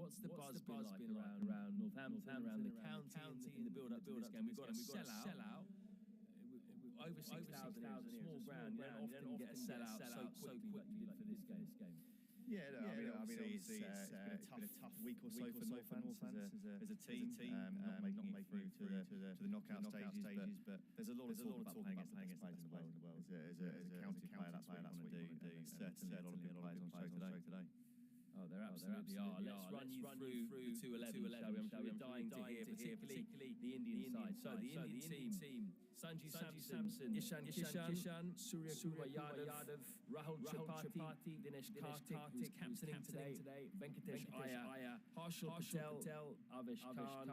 What's the buzz been like around Northampton, around the county, in the build-up to this game? We've got a sell-out. Over 6,000 a small ground. You don't often get a sell-out so quickly like for this game. Yeah, no, I mean, obviously it's been a tough week or so for Northampton as a team, not making it through to the knockout stages, but there's a lot of talk about playing against the best players in the world. As a county player, that's what you want to do. Certainly a lot of good players on show today. Oh, there absolutely are. Let's run you through the 211. We're dying to hear, particularly the Indian side. So the Indian team: Sanju Samson, Ishan Kishan, Surya Yadav, Rahul Tripathi, Dinesh Karthik, who's captaining today, Venkatesh Iyer, Harshal Patel, Avesh Khan,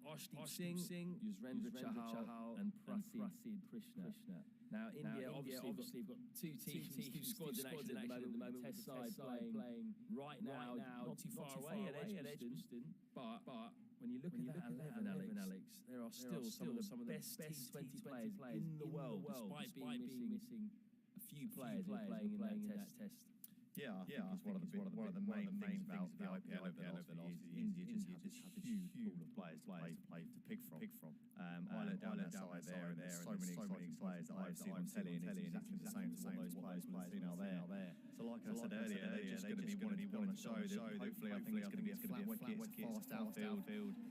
Ashdeep Singh, Yuzvendra Chahal, and Prasid Krishna. Now, India obviously have got two squads in action at the moment. Test side playing right now, not too far away at Edgbaston. But when you look at that 11, Alex, there are still some of the best T20 players in the world, despite being missing a few players playing in that test. Yeah, I think it's one of the main things about the IPL over the last few years. India just had this huge pool of players to pick from. I look down that side there, and there's so many exciting players that I've seen on telly, and it's exactly the same to what those players will have seen out there. So like I said earlier, they're just going to be one to show. Hopefully, I think it's going to be a flat wicket, fast outfield.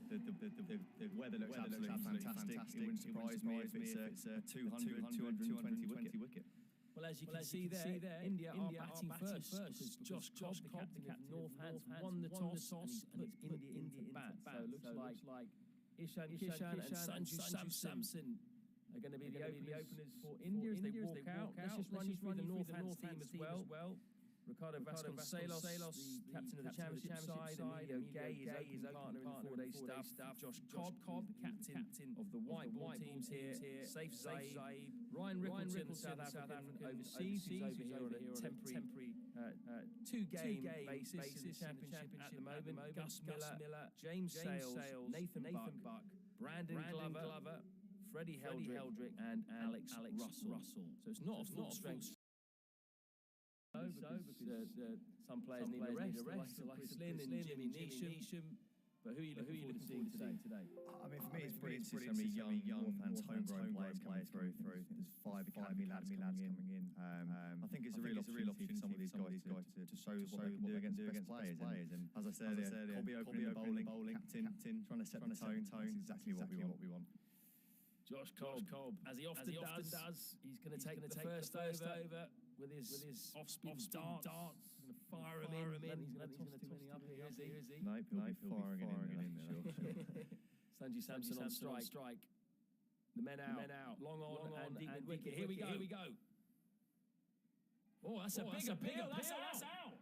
The weather looks absolutely fantastic. It wouldn't surprise me if it's a 200, 220 wicket. Well, as you can see there, India are batting first because Josh Cobb, the captain of Northampton, won the toss and put India into bat. So it looks like Ishan Kishan and Sanju Samson are going to be the openers for India as they walk out. Let's just run you through the Northampton team as well. Ricardo Vasconcelos, the captain of the championship side, Emilio Gay, his opening partner in the 4-day stuff. Josh Cobb, the captain of the white ball teams here. Saif Zaib, Ryan Rickleton, South African overseas, who's over here on a temporary two-game basis in the championship at the moment. Gus Miller, James Sales, Nathan Buck, Brandon Glover, Freddie Heldrick, and Alex Russell. So it's not a full strength. Because some players need a rest, like Chris Lynn and Jimmy Neesham. But who are you looking forward to seeing today? I mean, for me, it's brilliant to see so many young Northants, homegrown players coming through. There's 5 academy lads coming in. I think it's a real opportunity for some of these guys to show what they can do against best players. And as I said earlier, Cobby opening the bowling, captain, trying to set the tone. That's exactly what we want. Josh Cobb, as he often does, he's going to take the first over with his off-speed darts. He's going to fire him in. He's going to toss too many up here, is he? Nope, he'll be firing it in there. Sanju Samson on strike. The men out. Long on and deep in wicket. Here we go. Oh, that's a big appeal. That's out. Wow.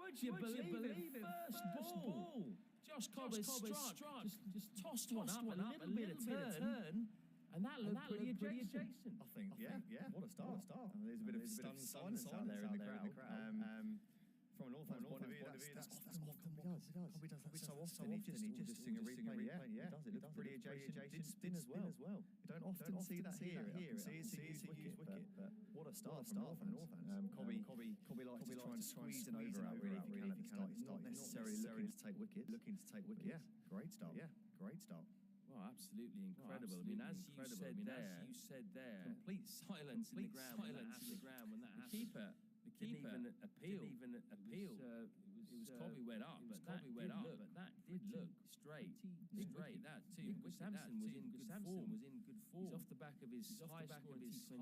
Would you believe it? First ball. Josh Cobb has struck. Just tossed one up, a little bit of turn. And that looked pretty adjacent. I think, yeah. What a start. There's a bit of stunned silence out there in the crowd. From a Northampton point of view, that's often what Cobby does. Cobby does that so often. He just sing a replay. Yeah, he does. It looks pretty adjacent. Did spin as well. You don't often see that here. It's a huge wicket, but what a start from Northampton. Cobby likes to try and squeeze an over out really if he can at the start. He's not necessarily looking to take wickets. Yeah, great start. Well, absolutely incredible. I mean, as you said there, complete silence in the ground when that happened. The keeper didn't even appeal. It was Cobby went up, but that did look straight. That too. Samson was in good form. He's off the back of his high-scoring T20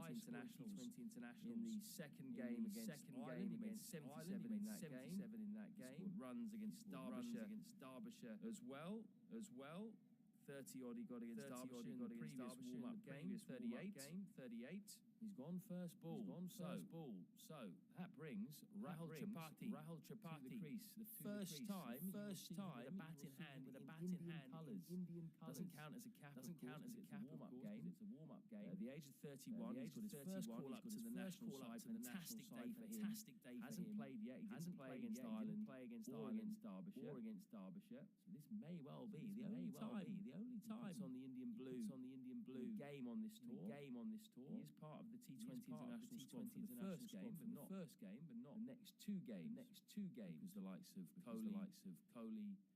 internationals in the second game against Ireland. He made 77 in that game. He scored runs against Derbyshire as well. 30-odd he got against Derbyshire in the previous warm-up game. 38. He's gone first ball. So that brings Rahul Tripathi to the crease. The first time with a bat in hand with Indian colours. Doesn't count as a cap. It's a warm-up game. At the age of 31, he's got his first call up to the national side. Fantastic day for him. Hasn't played yet. He didn't play against Ireland or against Derbyshire. So this may well be the only time it's on the Indian blue game on this tour. He is part of the T20 international squad for the first game, but not the next two games. Because the likes of Kohli,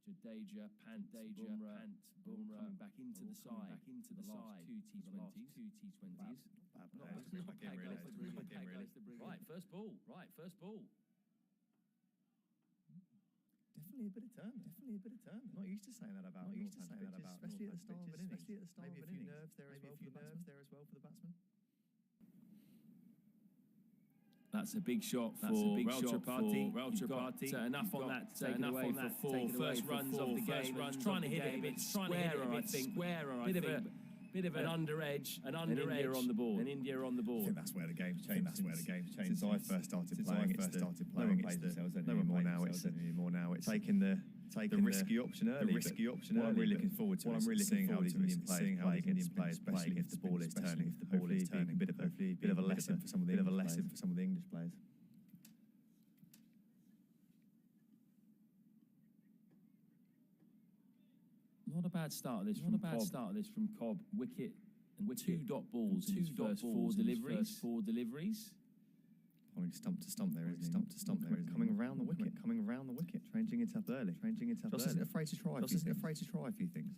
Jadeja, Pant, Bumrah coming back into the side the last two T20s. Right, first ball. Definitely a bit of turn. Not used to saying that about. Especially at the start of an innings. Maybe a few nerves there as well for the batsman. That's a big shot for Rautrapati. So enough on that. Taken away for four. First runs of the game. Trying to hit it a bit squarer, I think. Bit of an under edge, and India on the ball. I think that's where the game's changed. Since I first started playing, no one plays themselves anymore now. It's taking the risky option early. What I'm really looking forward to is seeing how these Indian players play, especially if the ball is turning. A bit of a lesson for some of the English players. Not a bad start of this from Cobb. Wicket and two dot balls in his first four deliveries. Pulling stump to stump there, isn't he? Coming around the wicket, changing it up early. Joss isn't afraid to try a few things.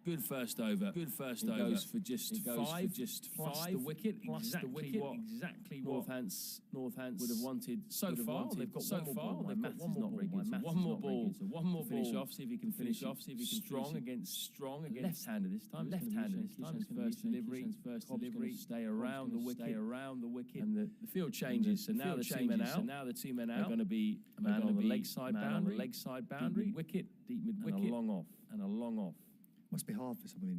Good first over. Goes for just five. The wicket. Exactly what Northants would have wanted so far. They've got one more ball. One more finish off. See if he can finish off. Strong against left-hander this time. His first delivery. Stay around the wicket. And the field changes. So now the two men out. They're going to be a man on the leg side boundary. Wicket, deep mid-wicket, and a long off. Must be hard for some of the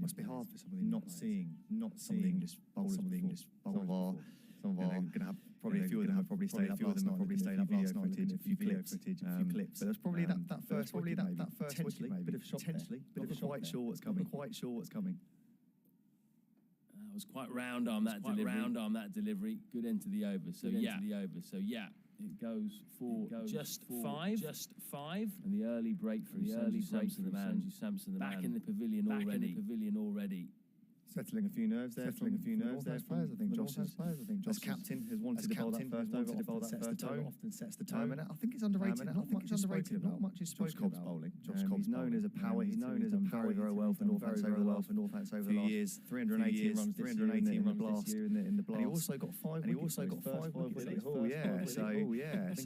not seeing some of the English bowlers. Some of our going to have probably a few of them have probably stayed up last night. A few clips. But there's probably that first wicket, bit of shock there. Not quite sure what's coming. That was quite round arm that delivery. Good end to the over. So yeah. It goes for just five. And the early break for Sanju Samson, the man. Back in the pavilion already. Settling a few nerves there. Players, I think Josh as captain has wanted to bowl that first over. Often sets the tone. And I think it's underrated. Not much is spoken about. Josh Cobb's bowling. He's known as a power. He's known as a power very well for Northants over the few years. 318 runs last year in the blast. And he also got five wickets. Oh yeah. So I think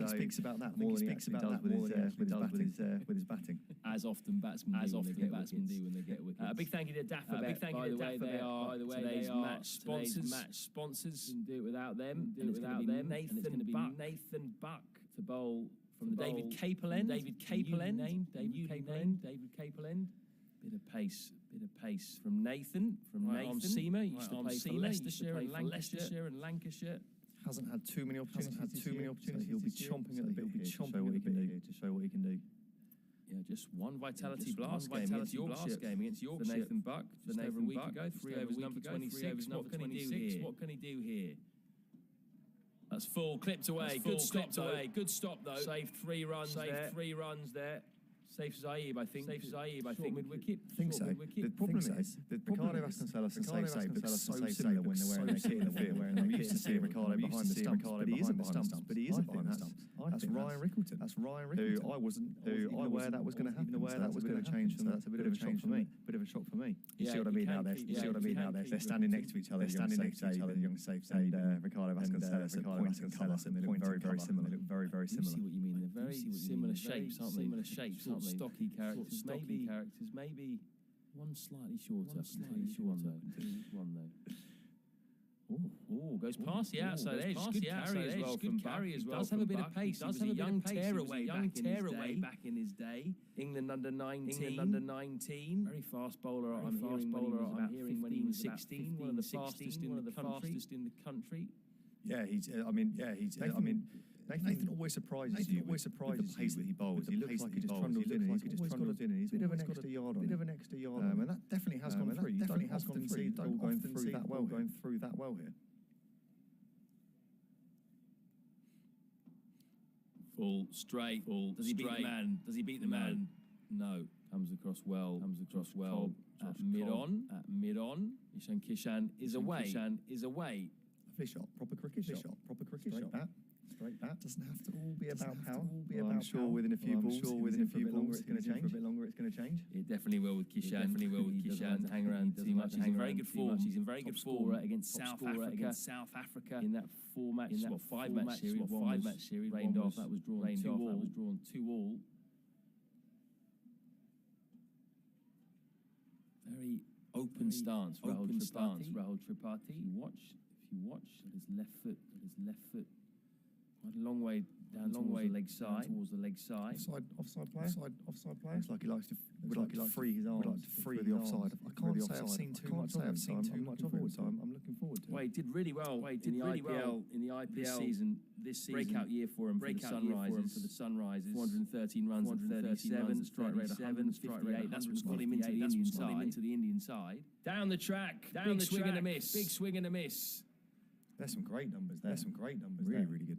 he speaks about that more than he actually does with his batting. As often batsmen do when they get wickets. A big thank you to Dapper. By the way, today's match sponsors. Couldn't do it without them. Nathan Buck to bowl from the David Capel end. David Capel end. Bit of pace from Nathan. Seamer. Used to play for Leicestershire and Lancashire. Hasn't had too many opportunities. He'll be chomping at the bit to show what he can do. Yeah, just one vitality blast game against Yorkshire. For Nathan Buck, just over a week ago. 3 overs, number 26. What can he do here? That's full, clipped away. Good stop though. Saved 3 runs there. Safe Zaib, I think. Mid-wicket. I think so. The problem is that Ricardo Vasconcelos and Safe Saib look so similar when they're wearing their kit in the field. I'm used to seeing Ricardo behind the stumps, but he isn't behind the stumps. That's Ryan Rickleton. Who I wasn't aware that was going to happen. That was going to change. So that's a bit of a shock for me. You see what I mean now? They're standing next to each other. Young Safe Saib and Ricardo Vasconcelos at points in colour, and they look very similar. I see what you mean. They're very similar shapes, aren't they? Stocky characters, maybe one slightly shorter. One though. Oh, goes past the outside edge. Good carry as well. Does have a bit of pace. Does have a young tearaway back in his day. England under 19. Very fast bowler. I'm hearing when he was 16. One of the fastest in the country. Yeah, Nathan always surprises you with the pace that he bowls. He looks like he just trundles in. He's a bit of an extra yard on him. And that definitely has gone through. You don't often see the ball going through that well here. Full, straight. Does he beat the man? No. Comes across well. At mid-on. Kishan is away. Lovely shot. Proper cricket shot. Straight bat. Doesn't have to all be about power. I'm sure within a few balls, it's going to change. For a bit longer, it's going to change. It definitely will with Kishan. He doesn't hang around too much. He's in very good form. He's in very good form against South Africa in that five-match series. Rained off. That was drawn 2-2. Very open stance. Rahul Tripathi. If you watch, his left foot. Quite a long way down towards the leg side. Offside player. Looks like he likes to free his arms. The offside. I can't say I've seen too much of it, so I'm looking forward to it. Well, he did really well. In the IPL season. This season, breakout year for him. For the Sunrisers. 413 runs, 137, strike rate 100, That's what's got him into the Indian side. Down the track, big swing and a miss. There's some great numbers there. Really good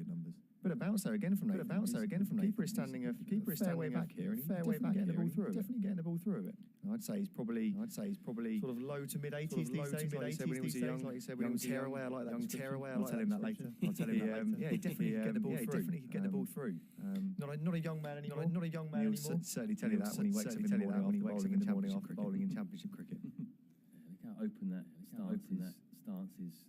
numbers. But a bounce there again from Nathan. Keeper is standing fair way back here, and he's definitely getting the ball through a bit. I'd say he's probably sort of low to mid 80s these days. Like you said when he was young tearaway. I like that. Young tearaway. I'll tell him that later. Yeah, he definitely could get the ball through. Not a young man anymore. He'll certainly tell you that when he wakes up in the morning after bowling in Championship cricket. They can't open that. Stances.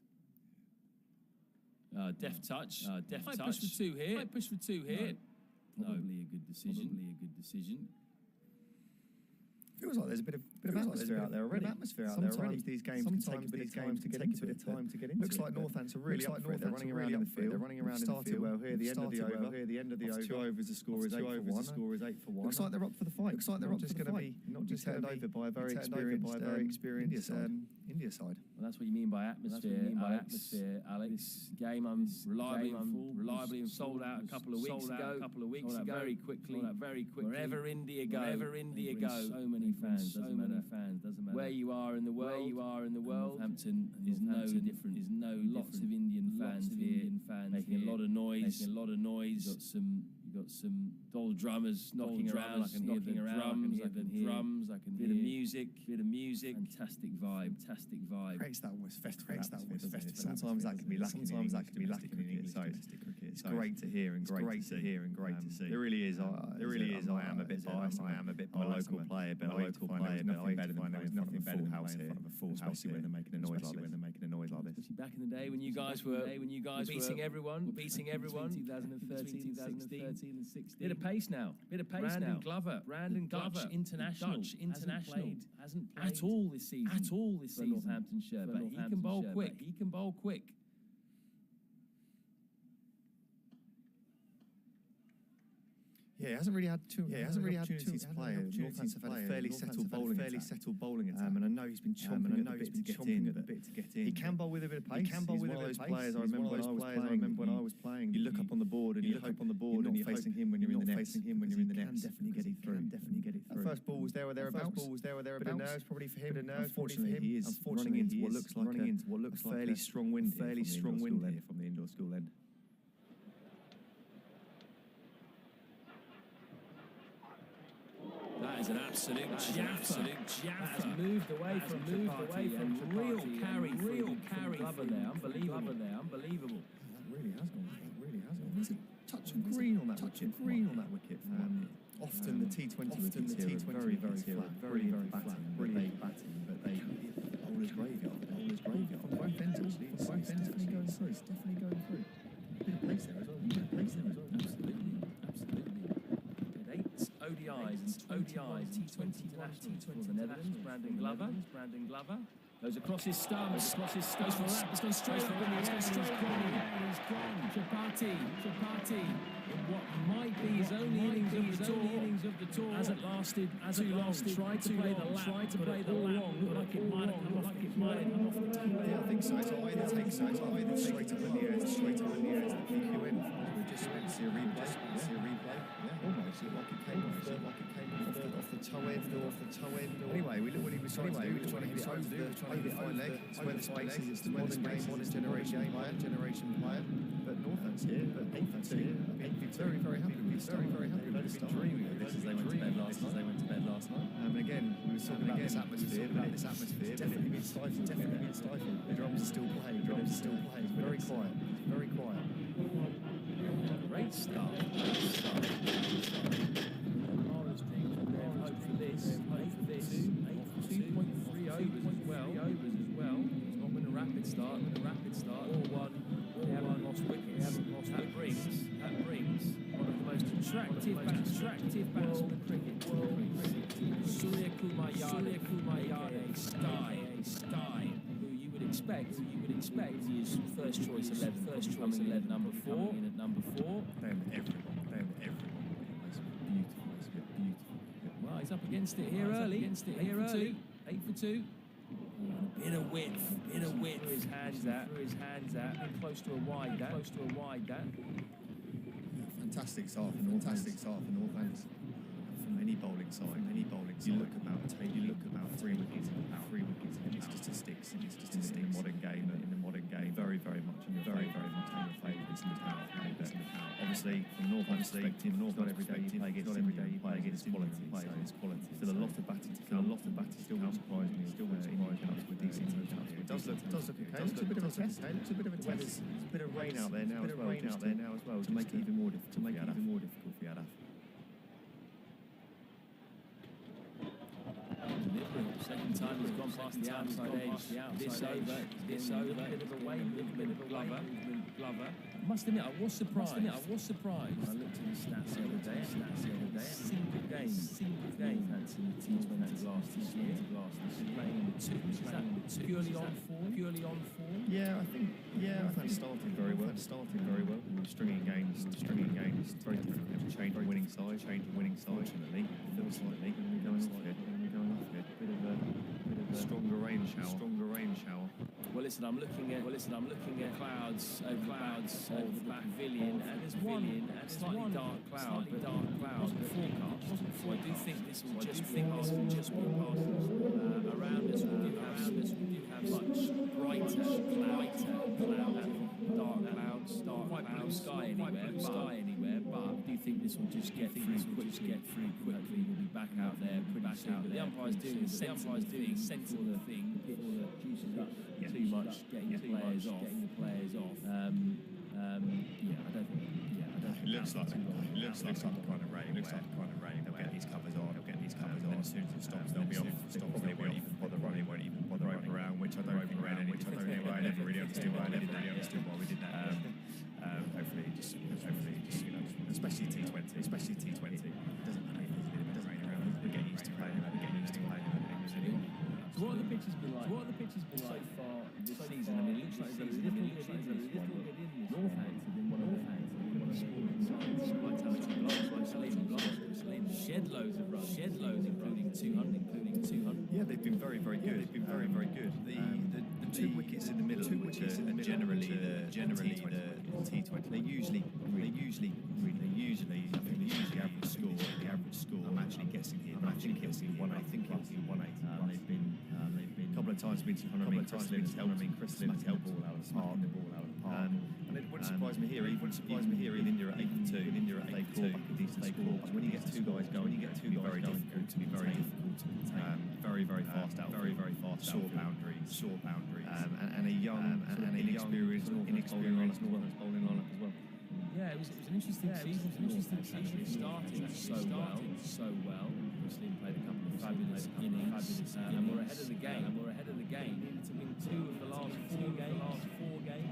Deft touch. Push for two here. Probably a good decision. Feels like there's a bit of atmosphere out there already. Sometimes these games can take a bit of time to get into it. Looks like Northampton are really up for it. They're running around in the field. Started well here. The end of the over. 2 overs. The score is 8 for 1. Looks like they're up for the fight. Not just going to be turned over by a very experienced India side. Well, that's what you mean by atmosphere. Alex. This game I'm reliably sold out a couple of weeks ago. Very quickly. Wherever India go. So many fans. Doesn't matter where you are in the world. Northampton is no different. Lots of Indian fans here, making a lot of noise. You got some doll drummers knocking around. I can hear the drums. I can hear bit of music. Fantastic vibe. Creates that almost festival. Sometimes that can be lacking in English cricket. It's great to hear and great to see. There really is. I am a bit biased. I'm a local player, but I find there's nothing better than house here, especially when they're making a noise like this. Especially back in the day when you guys were beating everyone. 2013, 2016. Bit of pace now. Brandon Glover, Dutch international. Hasn't played at all this season. For Northamptonshire, but he can bowl quick. Yeah, he hasn't really had too opportunity to play. Northampton have had a fairly settled bowling attack. And I know he's been chomping at the bit to get in. He can bowl with a bit of pace. He's one of those players I remember when I was playing. You look up on the board and you're not facing him when you're in the net. He can definitely get it through. That first ball was there or thereabouts. Bit of nerves probably for him. Unfortunately, he is running into what looks like a fairly strong wind here from the indoor school end. That is an absolute jaffer. Has moved away from real carry Glover there. Unbelievable. That really has gone. There's a touch of green on that wicket. Often the T20 wickets here are very flat, brilliant batting, but they bowler's graveyard from both ends actually. It's definitely going through. A bit of pace there as well. ODIs, T20 international for the Netherlands. Brandon Glover goes across his stumps. Goes for that. It's gone straight up in the air. He's gone. Tripathi, in what might be his only innings of the tour, hasn't lasted too long. Tried to play the lap long, like it might have come off the tee. Yeah, I think so. It's either straight up in the air, to the PQ end. We just went to see a replay. Yeah, almost like it came off the toe end. Anyway, we looked what he was trying to do. He was trying to get it over the fine leg. It's where the space is. It's the modern generation player. But Northampton points here, but 8 for 2. I'd be very, very happy with this. Very, very happy with this. Dreaming of this as they went to bed last night. And again, we were talking about this atmosphere. It's definitely been stifled. The drums are still playing. It's very quiet. Great start. Mara's dreams of their hope for this. 2.3 overs as well. It's not been a rapid start. 4-1. They haven't lost wickets. That brings one of the most attractive bats in the cricket. Surya Kumar Sky, who you would expect is first choice 11 number 4. In at number 4. They have everyone. It's beautiful. Well, he's up against it here early. 8 for 2. Bit of width. Threw his hands out. Close to a wide that. Fantastic start for Northampton. From any bowling side. You look about 3 wickets. And it's statistics. In the modern game. Very, very much in your favour. Obviously, from Northampton's perspective, not every day you play against quality. Still a lot of batting to come. Still won't surprise me. With decent totals. It does look okay. It's a bit of a test. It's a bit of a test. There's a bit of rain out there now as well. To make it even more difficult for Yadav. Second time he's gone past the outside edge. This over. Bit of a wave, bit of a Glover. I must admit, I was surprised. I looked at the stats the other day. Single game fancy T20 last this year. Playing the 2. Is that purely on form? Yeah, I think started very well. Stringing games. Very difficult to change the winning side. Fortunately, we're going off it. Bit of a stronger rain shower. Well, listen, I'm looking at clouds over the back pavilion, and there's one slightly dark cloud, but forecast. So I do think this will just be past around us. We do have much brighter cloud, dark clouds, blue sky anywhere. But I do think this will just get through quickly. We'll be back out there pretty soon. But the umpire's doing a sensible thing. People are juicing up too much, getting the players off. I don't think. It looks like the kind of rain. They'll get these covers on. And as soon as it stops, they'll be off. They won't even bother running around, which I don't think I never really understood why we did that. Hopefully, just especially T20. It doesn't matter if there's a bit of rain around. We're getting used to playing. So what have the pitches been like? So far this season? I mean, it looks like there's a little bit in this one. Northampton have been one of the scoring sides. Quite talented blast. Shed loads of runs, including 200. Yeah, they've been very, very good. The 2 wickets in the middle, which are generally the T20. They usually the average score. I'm actually guessing here. I think it'll be 180. They've been a couple of times been to Chris Lynn's helped all out of the park. And it wouldn't surprise me here. Even India at 8 for 2. They call back a decent score. But when you get two guys going, it's very difficult to maintain. Very, very fast out. Very fast. Short boundaries. And a young and inexperienced bowling lineup as well. Yeah, it was an interesting season. It started so well. Chris Lynn played a couple of fabulous innings, and we're ahead of the game. Needed to win 2 of the last 4 games.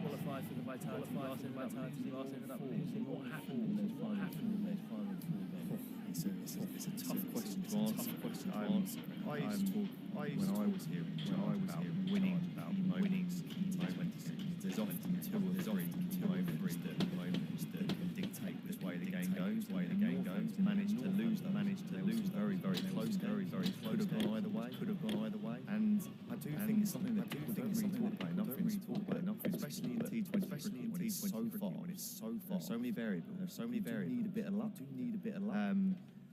Qualified for the Vitality. Last ended up losing. What happened in those final 4 games? It's a tough question to answer. I used to when I was here about winning T20s. There's often 2 or 3 moments that can dictate which way the game goes. Managed to lose very, very close. Could have gone either way. And I do think it's something that people don't really talk about enough, especially in T20 when it's so far. There's so many variables. You need a bit of luck.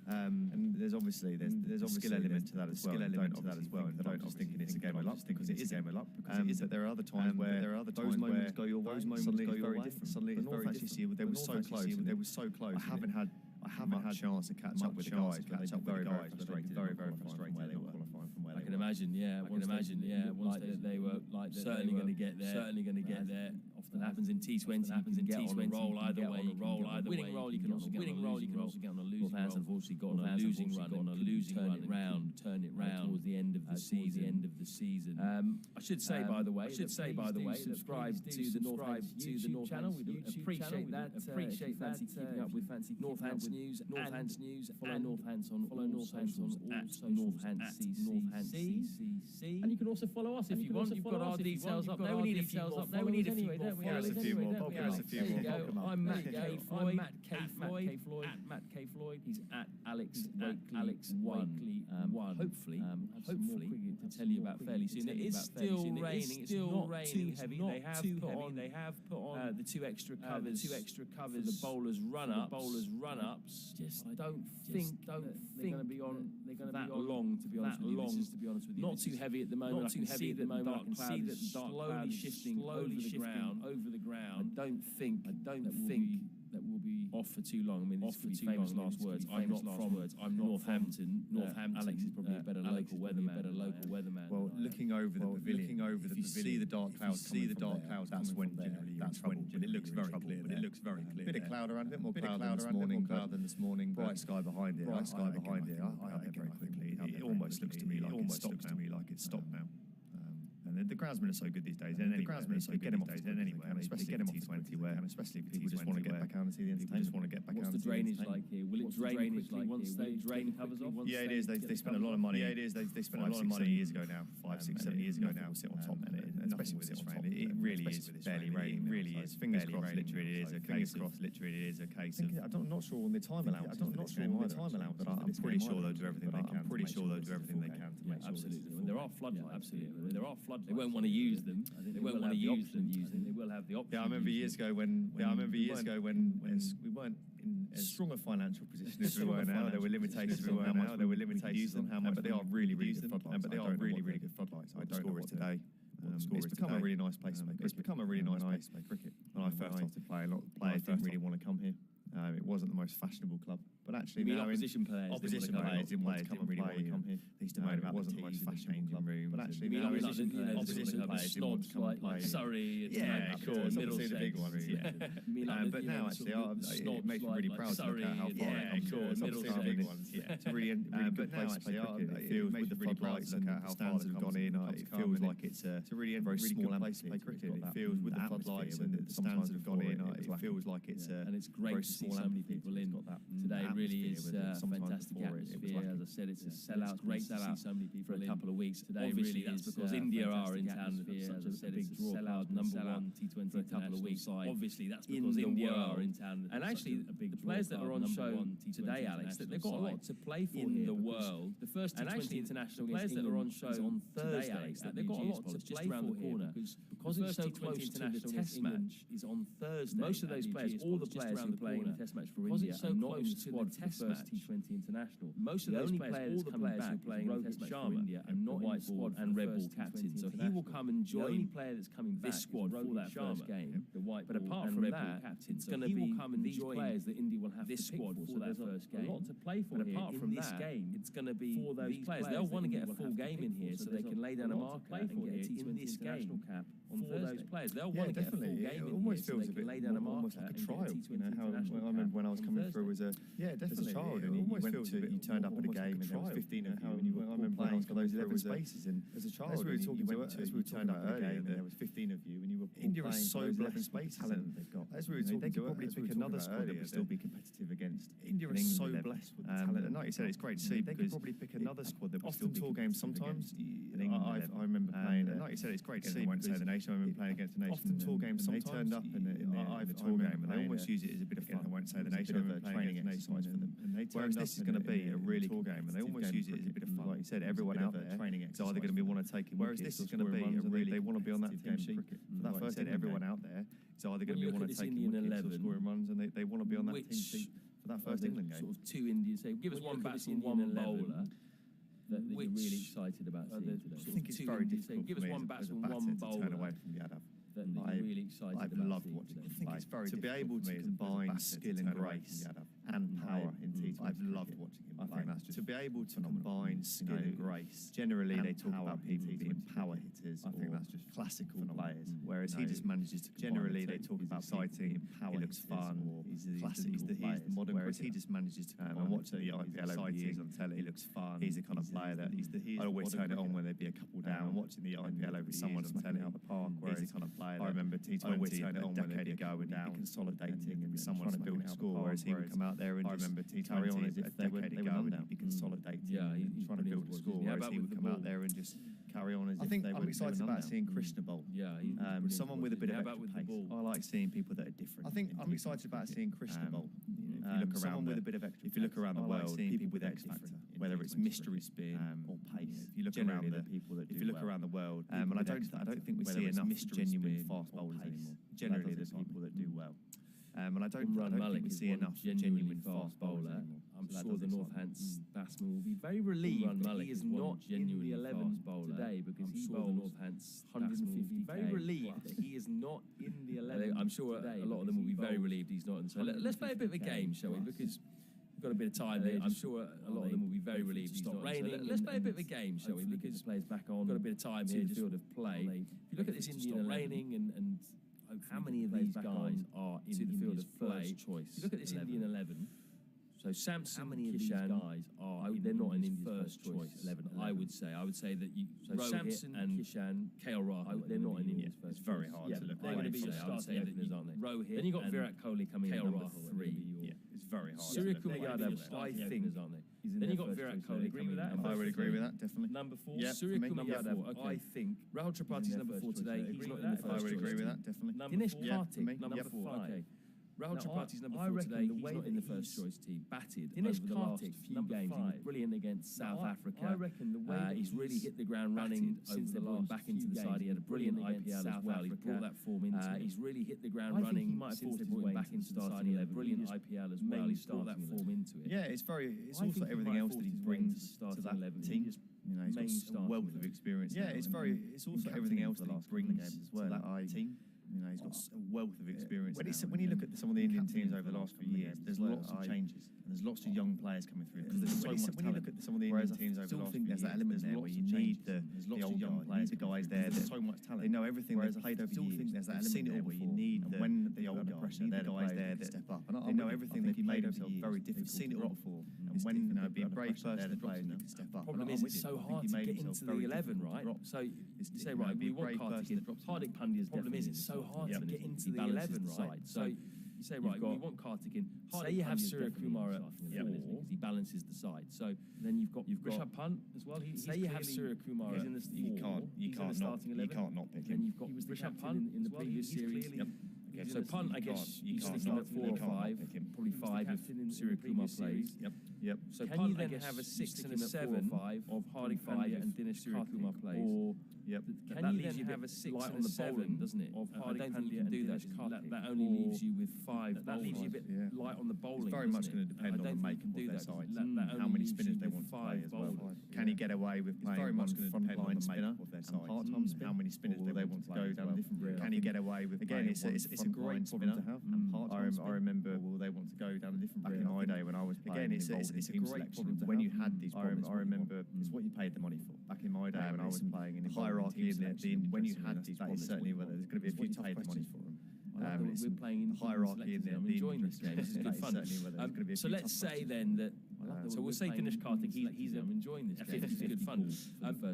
And there's obviously a skill element to that as well. And don't obviously thinking it's a game of luck, because it is a game of luck. But there are other times where those moments go your way. Suddenly it's very different. Suddenly it's very different. They were so close. They were so close. I haven't had a chance to catch up with the guys. Very frustrated. Very frustrated where they were qualifying from where they were. I can imagine, yeah. Once they were certainly going to get there. Certainly going to get there. Often happens in T20. Happens in T20. Roll either way. Winning roll. You can also get on a losing roll. Unfortunately got on a losing run. Turn it round towards the end of the season. I should say, by the way, subscribe to the North channel. We'd appreciate that. Fancy keeping up with Northants news. Follow Northants on all socials at NorthamptonCC. And you can also follow us if you want. You've got our details up there. We need a few more. We need a few more. I'm Matt K. Floyd. At Matt K. Floyd. He's at Alex Wakely 1. Hopefully, to tell you about fairly soon. It is still raining. It's not too heavy. They have put on the two extra covers. For the bowlers run ups. I don't think they're going to be on that long. To be honest with you, not too heavy at the moment. I can see that the dark cloud is slowly shifting over the ground. I don't think that will be off for too long. I mean, this could be famous last words. I'm not from Northampton. Alex is probably a better local weatherman. Well, looking over the pavilion, if you see the dark clouds, that's when generally you're in trouble. But it looks very clear. Bit of cloud around, a bit more cloud than this morning. Bright sky behind it. I get very quickly. It almost looks to me like it's stopped now. And the groundsmen are so good these days. And the groundsmen are so good these days. And anyway, especially get them off T20, where especially people just want to get back out and see the entertainment. What's the drainage like here? Will it drain quickly once the drain covers off? Yeah, it is. They spent a lot of money. They spent a lot of money years ago now. 5, 6, 7 years ago now. Sit on top, and especially with this rain, it really is barely raining. It really is. Fingers crossed. Literally, it is a case of. I'm not sure on the time allowance. But I'm pretty sure they'll do everything they can. To make sure. Absolutely. There are floodlights. They won't want to use them. They won't want to use them. They will have the option. Yeah, I remember years ago when we weren't in as strong a financial position as we were now. There were limitations on how much. But they are really good floodlights. I don't know what today. It's become a really nice place to play cricket. When I first started playing, a lot of players didn't really want to come here. It wasn't the most fashionable club, but actually now opposition players didn't want to come here. They used to moan about the most fashionable club, but actually now opposition players didn't want to come and play. Surrey, yeah, of course, obviously the big ones, but now actually it makes me really proud to look at how far it comes. Obviously the big ones, it's a really good place to play cricket. It feels with the floodlights and how stands have gone in. It feels like it's a really very small place to play cricket. It feels with the floodlights and the stands have gone in. It feels like it's and it's great to see so many people in today. Really is a fantastic atmosphere. As I said, it's a sellout. Great to see so many people for a couple of weeks today. Obviously, that's because India are in town. As I said, it's a sellout number one T20 for a couple of weeks. Obviously, that's because India are in town. And actually, the players that are on show today, Alex, they've got a lot to play for in the world. The first T20 international players that are on show on Thursday, Alex, they've got a lot to play for around the corner because it's so close to the Test match is on Thursday. Most of those players, all the players who are playing in the Test match for India, are not in the squad for the first T20 international. Most of those players, all the players who are playing in the Test match for India, are not in the squad and Red Ball captain. So he will come and join the only player that's coming back this squad for that first game. But apart from that, it's going to be these players that India will have this squad for that first game. A lot to play for. But apart from this game, it's going to be for those players. They'll want to get a full game in here so they can lay down a marker and get a T20 international cap on those players. They'll want to get a full game in here so they can lay down a marker and get a T20 international cap. I remember when I was coming through as a child, and you turned up at a game, and there was 15 of you, and you were playing for those 11 spaces. And as a child, as we turned up at a game, and there was 15 of you, and you were India is so blessed space talent they've got. As we were talking, they could probably pick another squad that would still be competitive against. India is so blessed with talent, and like you said, it's great to see. They could probably pick another squad that would still be tour games sometimes. I remember playing, and like you said, it's great to see. I won't say the nation. I remember playing against a nation. Often tour games, they turned up in the tour game, and they almost use it as a bit of fun. I won't say the nation. Training exercise for them. Whereas this is going to be a really tour game, and they almost use it as a bit of fun. Like you said, everyone out there is either going to be want to take. Whereas this is going to be a really, they want to be on that team sheet. That first, everyone out there is either going to be want to take Indian 11 scoring runs, and they want to be on that team sheet. for that first England game. Sort of two Indians. So give us one batsman, one bowler that you're really excited about seeing today. I think it's very difficult. Give us one batsman, one bowler. Turn away from Yadav. That you're really excited about. I've loved watching him play. To be able to combine skill and grace and power in T20. I've loved watching him play. I think that's just to be able to combine skill and grace. Generally, they talk about people being power hitters. I think that's just classical players. Whereas he just manages to. Generally, they talk about exciting, power. He looks fun. He's the modern. Whereas he just manages to. I'm watching the IPL over the years on telly. He looks fun. He's the kind of player that I always turn it on when there'd be a couple down. I'm watching the IPL over someone on telly out the park. Whereas he's the kind of player. I remember T20 a decade ago when he'd be consolidating and someone trying to build a score. Whereas he would come out there and carry on as if they were down and he'd be consolidating. Yeah, he's trying to build a score. Whereas he would come out there and just carry on as if they were. I'm excited about seeing Krishna bowl. Yeah, someone with a bit of extra pace. I like seeing people that are different. I think I'm excited about seeing Krishna bowl. If you look around with a bit of extra. If you look around the world, people with X factor, whether it's mystery spin or pace. If you look around the people that if you look around the world, and I don't think we see enough genuine fast bowlers anymore. Generally, the people that do well. And I don't think we see enough genuine fast bowler. I'm sure the Northampton batsman will be very relieved that he is not in the 11 today because he bowls Northampton's 150. Very relieved that he is not in the 11. I'm sure a lot of them will be very relieved he's not. So let's play a bit of a game, shall we? Because we've got a bit of time here. I'm sure a lot of them will be very relieved he's not raining. Let's play a bit of a game, shall we? Because players back on. We've got a bit of time here. The field of play. If you look at this Indian raining and how many of these guys are in the field of play? Choice. Look at this Indian 11. So Samson, how many of these guys are? They're not in India's first choice 11. I would say that you. So Samson and Kishan, KL Rahul. They're not in India's first. It's very hard to look. They're going to be your starting 11ers, aren't they? Rohit. Then you got Virat Kohli coming in number 3. Yeah, it's very hard. Surya Kumar Yadav, I think, aren't they? Then you got Virat Kohli. Agree with that? I would agree with that, definitely. Number 4. Yeah, Surya Kumar Yadav. I think Rahul Tripathi is number 4 today. He's not in the first choice. I would agree with that, definitely. Dinesh Karthik, number 5. Okay. Rahul Tripathi's number 4 today. He's not in the first choice team. Batted Dinesh over the last few games. He was brilliant against South Africa. I reckon the way he's really hit the ground running since they brought him back into the side. He had a brilliant IPL as well. He's brought that form into it. He's really hit the ground running since they brought him back into the side. He had a brilliant IPL as well. He's brought that form into it. Yeah, it's also everything else that he brings to that team. You know, he's got a wealth of experience. Yeah, it's also everything else that he brings to that team. You know, he's got a wealth of experience. When you look at some of the Indian teams over the last few years, there's lots of changes and there's lots of young players coming through. Because there's so much talent. When you look at some of the Indian teams over the last few years, there's that element there where you need the old young players, the guys there. There's so much talent. They know everything. They've played over the years. There's that element there where you need when the older pressure, they're the guys there that step up. They know everything. They've played over the years. Very difficult. They've seen it all before. And when be a brave person, the players need to step up. The problem is it's so hard to get into the 11, right? So you say, right, we want Karthik. Hardik Pandya's problem is it's so hard to get into the 11, right? So you say, right, we want Karthik in. Say you have Surya Kumar at 4 because he balances the side. So then you've got Rishabh Pant as well. Say you have Surya Kumar at 4. You can't not pick him. Then you've got Rishabh Pant in the previous series. So Pant, I guess you stick him at 4 or 5, probably 5 if Surya Kumar plays. Yep. So Pant, I guess, have a 6 and a 7 of Hardik Pandya and Dinesh Surya Kumar plays. Can you then have a 6 and a 7, doesn't it? Of Hardik Pandya and Dinesh Karthik. That only leaves you with 5. That leaves you a bit light on the bowling. It's very much going to depend on the makeup of their side. How many spinners they want to play as well. Can he get away with playing one front-line spinner and part-time spinner? How many spinners do they want to go down a different route? Can he get away with again? It's a great problem to have. I remember they want to go down a different route. Back in my day when I was playing, it's a great problem when you had these problems. I remember it's what you paid the money for. Back in my day when I was playing in the hierarchy in when you had these problems, certainly whether there's going to be a few tough questions for them. We're playing hierarchy in I'm enjoying this game. This is good fun. So let's say then that. So we'll say Dinesh Karthik. I'm enjoying this game. This is good fun.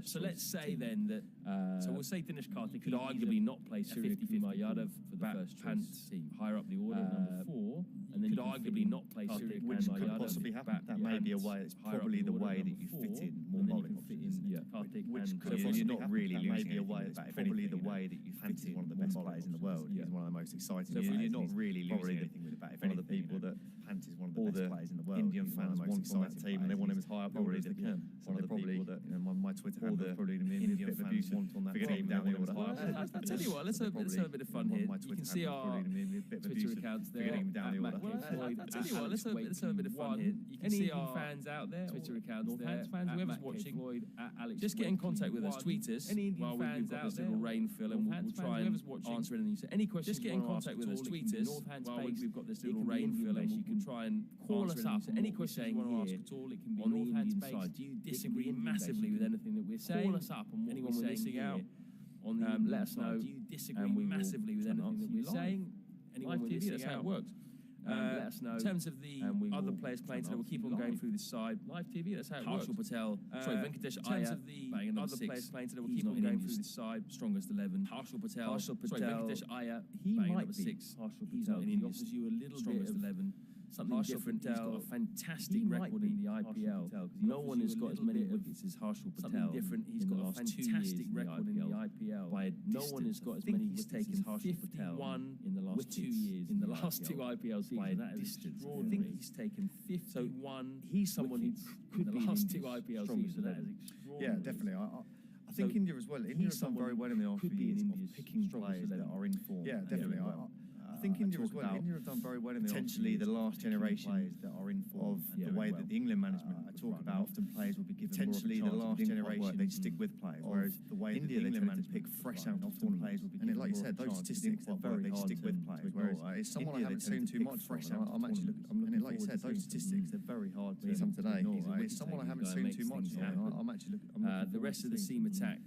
So let's say then that. So we'll say Dinesh Karthik could arguably not play Surya Kumar Yadav for the first choice team, higher up the order, number 4, and then could arguably not play Surya Kumar Yadav. Which could possibly happen. That may be a way. It's probably the way that you fit in more bowling options. Karthik which and could you're not really losing maybe a anything way. with that. It's If probably anything, the way that you fancy one of the best players in the world. He's one of the most exciting. So players. you're not really probably losing anything with the bat. If one of the anything, people that fancies one of all the best the players in the world. Indian He's fans one of the want most on that exciting team, and they players. want him as high up Probably as they can. One of the people that my Twitter all handle the probably Indian fans want on that team down the order. I'll tell you what, let's have a bit of fun here. You can see our Twitter accounts there. Getting him down the order. I'll tell you what, let's have a bit of fun here. You can see our fans out there, Twitter accounts there, fans, whoever's watching. Just get in contact with us, tweet us while we've got this little rain fill, and we'll try and answer anything you say. Any questions, just get in contact with us, tweet us while we've got this little rain fill, and you can try and call us up. Any questions you want to ask at all, it can be on the Indian side. Do you disagree massively with anything that we're saying? Call us up on anyone we're missing out. On the let us know. Do you disagree massively with anything that we're saying? Anyone we're missing out? That's how it works. Let us know. In terms of the other players playing today, we'll keep on going through this side. Live TV, that's how it works. Harshal Patel, sorry, Venkatesh Iyer. In terms of the other players playing today, we'll keep on going through this side. Strongest 11. Harshal Patel, sorry, Venkatesh Iyer. He might be six. Harshal Patel. He offers you a little strongest 11. Something different. He's got a fantastic record in the IPL. No one has got as many wickets as Harshal Patel. Something different. He's got a fantastic record in the IPL. No one has got as many wickets as Harshal Patel in the last 2 years. In the last two IPL seasons, that is extraordinary. I think he's taken 51. He's someone who could be in the last two IPL seasons. That is extraordinary. Yeah, definitely. I think India as well. India has done very well in the last few years of picking players that are in form. Yeah, definitely. I think India as well. India have done very well in the potentially the last generation players that are in form of the way that the England management talk about. Often players will be given potentially the last generation they stick with players, whereas the way India the England management pick fresh out of tournaments. Players will be given like you said, those statistics are very hard to stick with players. Whereas it's someone I haven't seen too much fresh out. I'm actually looking. Like you said, those statistics they're very hard to some today. It's someone I haven't seen too much. I'm actually looking. The rest of the seam attack.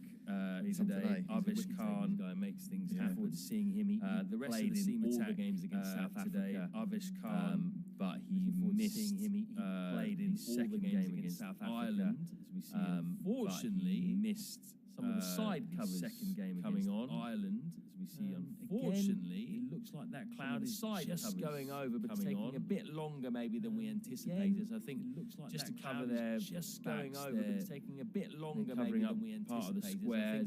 Today, Avish Khan makes things happen. Forward to seeing him. The rest of the seam attack games against South Africa. Avish Khan, but he missed. He played in second game against South Ireland, as we see. Unfortunately, he missed some of the side covers. Second game coming on Ireland, as we see. Unfortunately, it looks like that cloud is just going over, but it's taking a bit longer maybe than we anticipated. I think it looks like just to cover there, just going over, but it's taking a bit longer maybe than we anticipated. Part of the squares,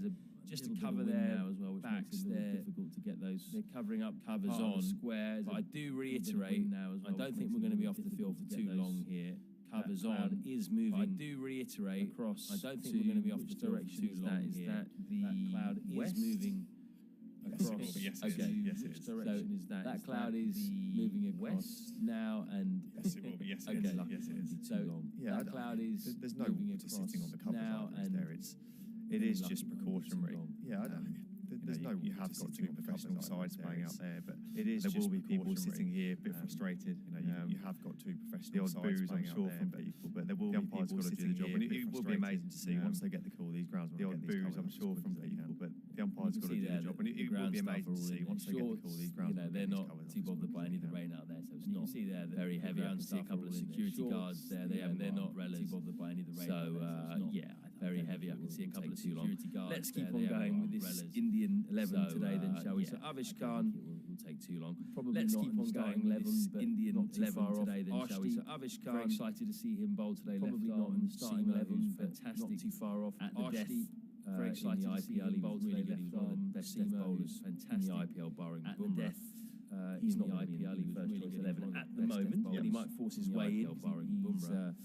just to cover their now as well, which makes it difficult to get those. They're covering up covers on squares. But I do reiterate now as well. I don't think we're going to be off the field for too long here. Covers on is moving. I do reiterate across. I don't think we're going to be off the field for too long here. That cloud is moving. Across. Yes, okay. Yes, it is. Which direction is that? That cloud is moving across now, and yes, it will be. Yes, okay. Yes, it is. So that cloud is there's no moving water sitting on the covers now, and there. It is just precautionary. Yeah, there's no. You have got two professional sides playing out there, but it is. There will be people sitting here a bit frustrated. You have got two professional sides playing out there, from people, but there will be people sitting here. And it will be amazing to see once they get the call. These grounds, the odd boos, I'm sure, from people, but the umpire's got to do the job, and it will be amazing to see once they get the call. These grounds, they're not too bothered by any of the rain out there, so it's not. You can see there very heavy. I can see a couple of security guards there. They're not too bothered by any of the rain. So yeah. Very heavy. I can see a couple of security guards. Let's keep on going with this Indian 11 today, then, shall we? So Avish Khan will take too long. Probably let's keep on going with this Indian 11 today, then, shall we? So Avish Khan, very excited to see him bowl today. Probably not in the starting 11, fantastic. Not too far off. At the death, very excited to see him bowl today. He was one of the best bowlers, fantastic in the IPL, barring Bumrah. He's not going to be the first choice 11 at the moment, but he might force his way in. Barring Bumrah.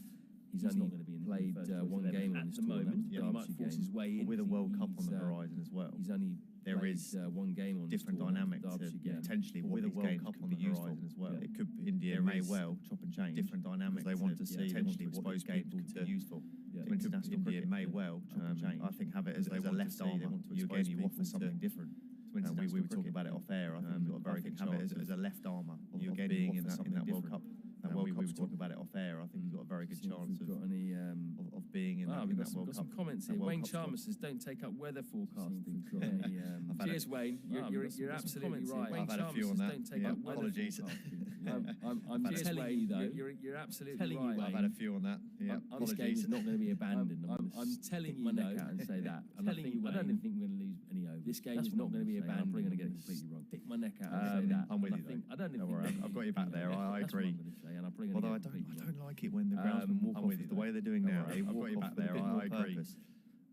He's only played one game at the moment. He might force his way in with a World Cup on the horizon as well. He's only there is one game on different dynamic to potentially what these games could be used for as well. It could India may well chop and change different dynamics. They want to see potentially what these games could be used for. International India may well chop and change. I think have it as a left arm. You offer something different. We were talking about it off air. I think you've got a very good chance as a left armer. You again being in that World Cup. We were talking about it off air. I think you've got a very good chance of being in that World Cup. Got some comments here. Wayne Chalmers says, "Don't take up weather forecasting." Cheers, Wayne. You're absolutely right. I've had a few on that. Apologies. I'm telling you though. You're absolutely right. I've had a few on that. This game is not going to be abandoned. I'm telling you though. And say that. I don't think we're going to lose any over. This game is not going to be abandoned. I'm probably going to get it completely wrong. Pick my neck out and say that. I'm with you. I don't think I've got you back there. I agree. Although I don't like it when the groundsmen walk off the way they're doing now. I've got you back there. I agree.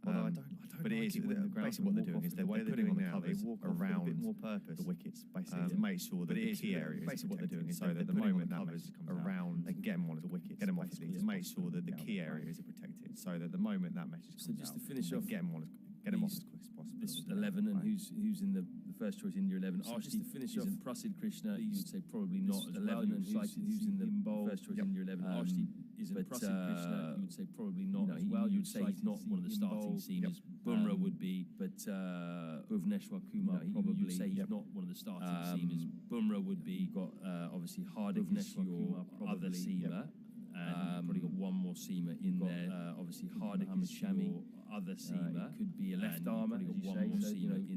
Although I don't but like it is basically what they're doing is they're putting on the covers around a bit more purpose the wickets, basically to make sure that the key areas basically what they're doing is so that the moment that message comes around, they can get them on the wickets, get them off to make sure that the key areas are protected. So that the moment that message comes out, just to finish off, get them off as quick as possible. This 11 and who's in the first choice India 11. So just to finish off, Prasid Krishna, you would say probably not as 11 and who's in the first choice India 11. Arshdeep isn't Prasid Krishna, you would say probably not as well. You would say he's not one of the starting seamers. Bumrah would be, but Bhuvneshwar Kumar probably. You would say he's not one of the starting seamers. Bumrah would be. You've got obviously Hardik is your other seamer. And probably got one more seamer in there. Obviously, Hardik is Shami, other seamer. It could be a left armer, as you say.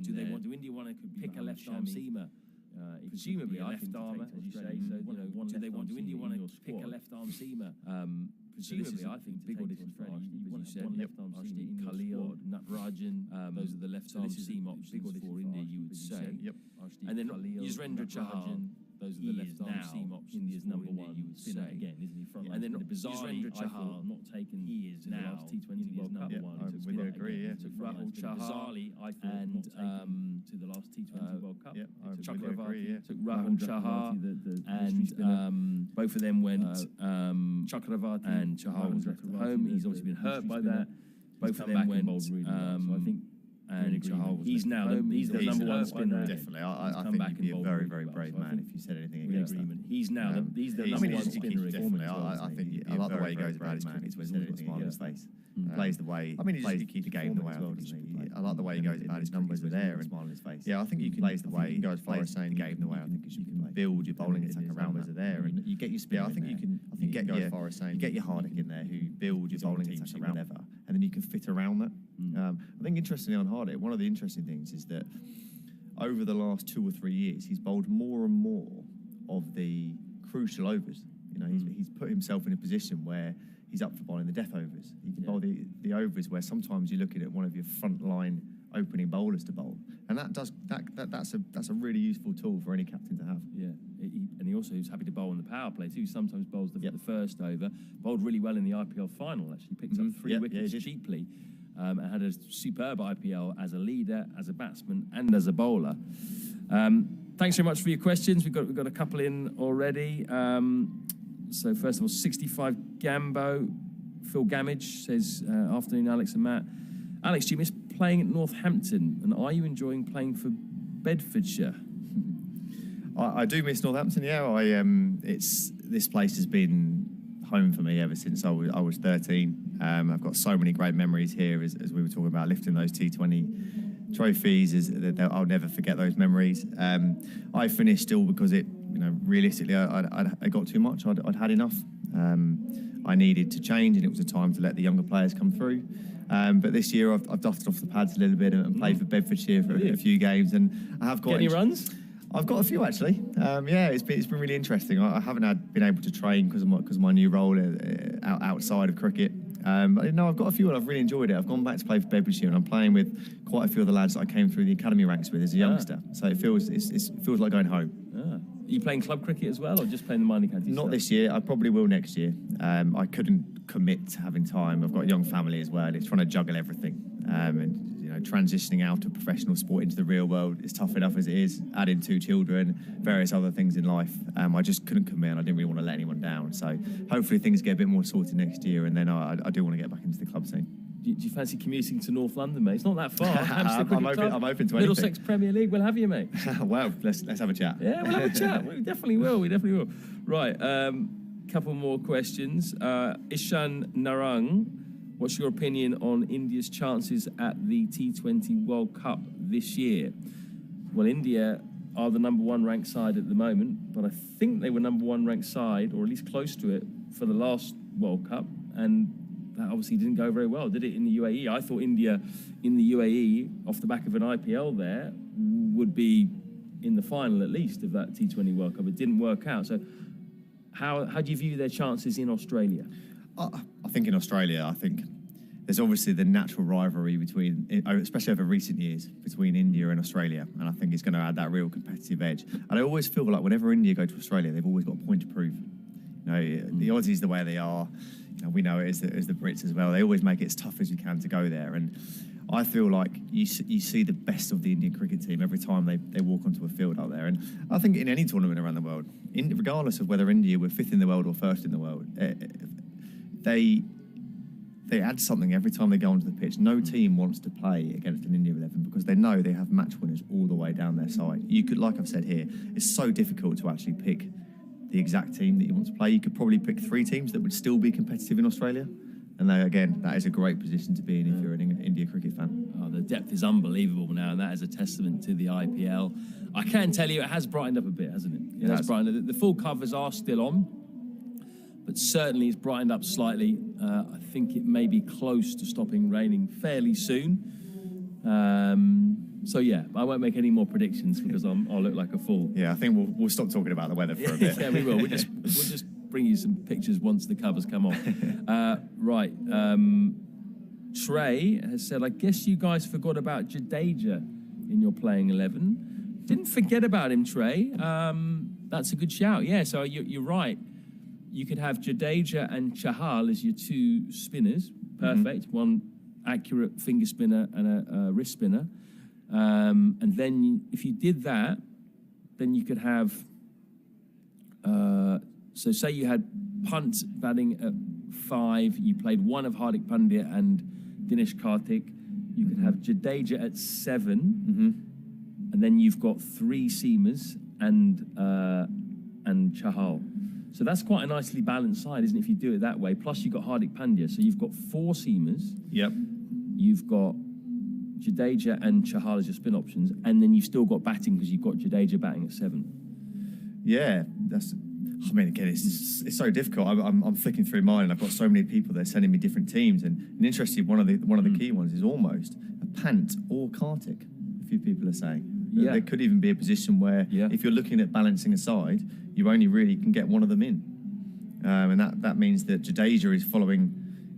So, do India want to pick a left arm seamer? Presumably, a left armer, as you say. So, do India want to pick a left arm seamer? Presumably, I think big audition for Arshdeep, as you said. Left arm seamer, Khalil, Natarajan. Those are the left arm seam options for India, you would say. And then Yuzvendra Chahal. Those are the left arm seam options. India's number one, you would say. Again, isn't he? Front and then bizarrely, Chahal not taken. He is now last T20 World Cup one. I would agree. Yeah, took Rahul Chahal. Bizarrely, I thought not taken to the last T20 World Cup. Yeah, I would agree. Yeah, took Rahul Chahal, and both of them went. Chakravarti and Chahal was left at home. He's obviously been hurt by that. Both of them went. So I think. And he's now the number one spinner. Definitely, I think you'd be a very, very brave man if you said anything against that. He's now he's the number one spinner. Definitely, I think I like the way he goes about his cricket. He's got a smile on his face. Plays the way. I mean, he plays the game the way I like the way he goes about his numbers are there and smile on his face. Yeah, I think you can plays the way he goes far as saying the game the way I think you can build your bowling attack around that. Are there and you get your spin. Yeah, I think you can. I think get your Hardik in there who build your bowling attack around whatever, and then you can fit around that. I think interestingly on Hardik, one of the interesting things is that over the last 2 or 3 years, he's bowled more and more of the crucial overs. You know, he's put himself in a position where he's up for bowling the death overs. He can bowl the overs where sometimes you're looking at one of your frontline opening bowlers to bowl, and that's a really useful tool for any captain to have. Yeah, and he also is happy to bowl on the power play too. Sometimes bowls the first over. Bowled really well in the IPL final. Actually picked up 3 wickets cheaply. And had a superb IPL as a leader, as a batsman, and as a bowler. Thanks very much for your questions. We've got a couple in already. So first of all, 65 Gambo, Phil Gamage says, afternoon, Alex and Matt. Alex, do you miss playing at Northampton? And are you enjoying playing for Bedfordshire? I do miss Northampton, yeah. This place has been home for me ever since I was 13. I've got so many great memories here, as we were talking about lifting those T20 trophies. I'll never forget those memories. I finished still because realistically, I got too much. I'd had enough. I needed to change, and it was a time to let the younger players come through. But this year, I've dusted off the pads a little bit and played for Bedfordshire for a few games, and I have got any runs. I've got a few actually. It's been really interesting. I haven't been able to train because of my new role outside of cricket. But no, I've got a few and I've really enjoyed it. I've gone back to play for Bedfordshire and I'm playing with quite a few of the lads that I came through the academy ranks with as a youngster. So it feels like going home. Are you playing club cricket as well, or just playing the minor county Not this year. I probably will next year. I couldn't commit to having time. I've got a young family as well. It's trying to juggle everything. And transitioning out of professional sport into the real world is tough enough as it is. Adding 2 children, various other things in life. I just couldn't commit. I didn't really want to let anyone down. So hopefully things get a bit more sorted next year, and then I do want to get back into the club scene. Do you fancy commuting to North London, mate? It's not that far. I'm open to anything. Middlesex Premier League, we'll have you, mate. Well, let's have a chat. Yeah, we'll have a chat. We definitely will. Right, couple more questions. Ishan Narang, what's your opinion on India's chances at the T20 World Cup this year? Well, India are the number 1 ranked side at the moment, but I think they were number 1 ranked side, or at least close to it, for the last World Cup, and that obviously didn't go very well, did it, in the UAE? I thought India in the UAE, off the back of an IPL there, would be in the final at least of that T20 World Cup. It didn't work out. So how do you view their chances in Australia? I think in Australia, there's obviously the natural rivalry between, especially over recent years, between India and Australia, and I think it's going to add that real competitive edge. And I always feel like whenever India go to Australia, they've always got a point to prove. The Aussies, the way they are, And we know it as the Brits as well. They always make it as tough as you can to go there. And I feel like you see the best of the Indian cricket team every time they walk onto a field out there. And I think in any tournament around the world, regardless of whether India were 5th in the world or 1st in the world, they add something every time they go onto the pitch. No team wants to play against an India 11 because they know they have match winners all the way down their side. You could, like I've said here, it's so difficult to actually pick the exact team that you want to play. You could probably pick 3 teams that would still be competitive in Australia. And again, that is a great position to be in if you're an India cricket fan. Oh, the depth is unbelievable now, and that is a testament to the IPL. I can tell you it has brightened up a bit, hasn't it? It has brightened up. The full covers are still on, but certainly it's brightened up slightly. I think it may be close to stopping raining fairly soon. So yeah, I won't make any more predictions because I'll look like a fool. Yeah, I think we'll stop talking about the weather for a bit. Yeah, we will. We'll just bring you some pictures once the covers come off. Right. Trey has said, I guess you guys forgot about Jadeja in your playing 11. Didn't forget about him, Trey. That's a good shout. Yeah, so you're right. You could have Jadeja and Chahal as your 2 spinners. Perfect. One accurate finger spinner and a wrist spinner. And then if you did that, then you could have... So say you had Punt batting at 5, you played one of Hardik Pandya and Dinesh Karthik, you could have Jadeja at 7, and then you've got 3 seamers and Chahal. So that's quite a nicely balanced side, isn't it, if you do it that way? Plus you've got Hardik Pandya, so you've got 4 seamers. Yep. You've got Jadeja and Chahal as your spin options, and then you've still got batting because you've got Jadeja batting at 7. Yeah, I mean, again, it's so difficult. I'm flicking through mine, and I've got so many people that are sending me different teams. And interestingly, one of the key ones is almost a Pant or Karthik. A few people are saying there could even be a position where if you're looking at balancing a side, you only really can get one of them in, and that means that Jadeja is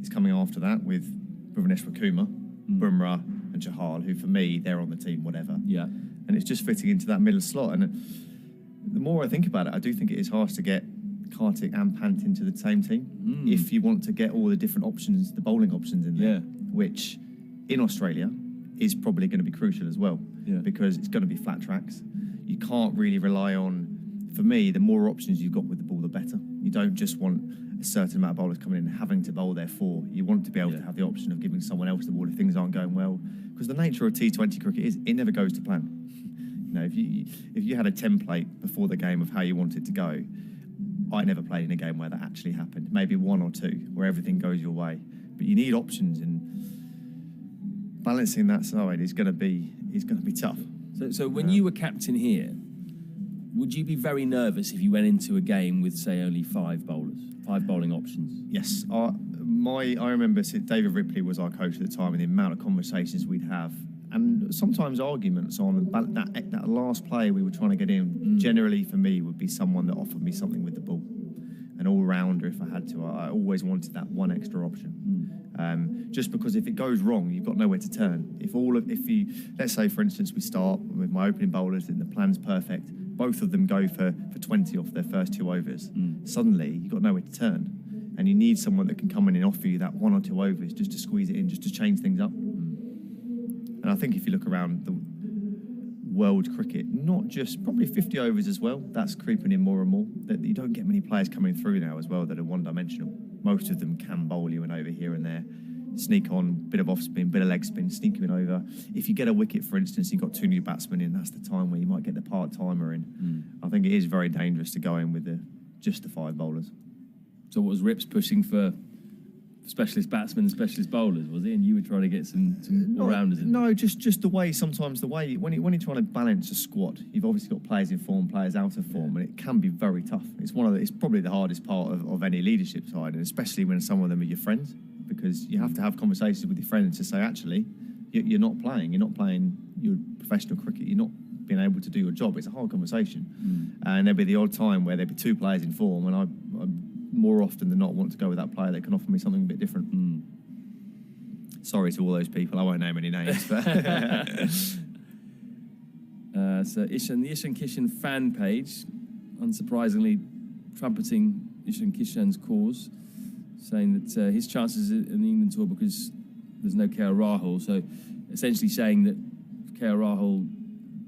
coming after that with Bhuvaneshwar Kumar, Bumrah, and Chahal, who for me they're on the team, whatever. Yeah, and it's just fitting into that middle slot. And the more I think about it, I do think it is harsh to get Karthik and Pant into the same team if you want to get all the different options, the bowling options in there, which in Australia is probably going to be crucial as well because it's going to be flat tracks. You can't really rely on, for me, the more options you've got with the ball, the better. You don't just want a certain amount of bowlers coming in and having to bowl their 4. You want to be able to have the option of giving someone else the ball if things aren't going well. Because the nature of T20 cricket is it never goes to plan. You know, if you had a template before the game of how you want it to go, I never played in a game where that actually happened. Maybe 1 or 2 where everything goes your way. But you need options, and balancing that side is going to be tough. So when you were captain here, would you be very nervous if you went into a game with, say, only 5 bowling options? Yes. I remember David Ripley was our coach at the time, and the amount of conversations we'd have, and sometimes arguments on that last player we were trying to get in, generally for me would be someone that offered me something with the ball. An all-rounder if I had to. I always wanted that one extra option. Just because if it goes wrong, you've got nowhere to turn. Let's say, for instance, we start with my opening bowlers and the plan's perfect, both of them go for 20 off their first 2 overs. Suddenly, you've got nowhere to turn. And you need someone that can come in and offer you that 1 or 2 overs just to squeeze it in, just to change things up. And I think if you look around the world cricket, not just, probably 50 overs as well, that's creeping in more and more. That you don't get many players coming through now as well that are one-dimensional. Most of them can bowl you in over here and there, sneak on, bit of off-spin, bit of leg spin, sneak you in over. If you get a wicket, for instance, you've got 2 new batsmen in, that's the time where you might get the part-timer in. I think it is very dangerous to go in with just the 5 bowlers. So what was Rips pushing for specialist batsmen and specialist bowlers, was he? And you were trying to get some all-rounders in? No, just the way, sometimes the way, when you're trying to balance a squad, you've obviously got players in form, players out of form, and it can be very tough. It's probably the hardest part of any leadership side, and especially when some of them are your friends, because you have to have conversations with your friends to say, actually, you're not playing your professional cricket, you're not being able to do your job. It's a hard conversation. And there'll be the odd time where there'll be 2 players in form, and I more often than not want to go with that player that can offer me something a bit different. Sorry to all those people, I won't name any names. But so the Ishan Kishan fan page, unsurprisingly trumpeting Ishan Kishan's cause, saying that his chances in the England tour because there's no KL Rahul. So essentially saying that if KL Rahul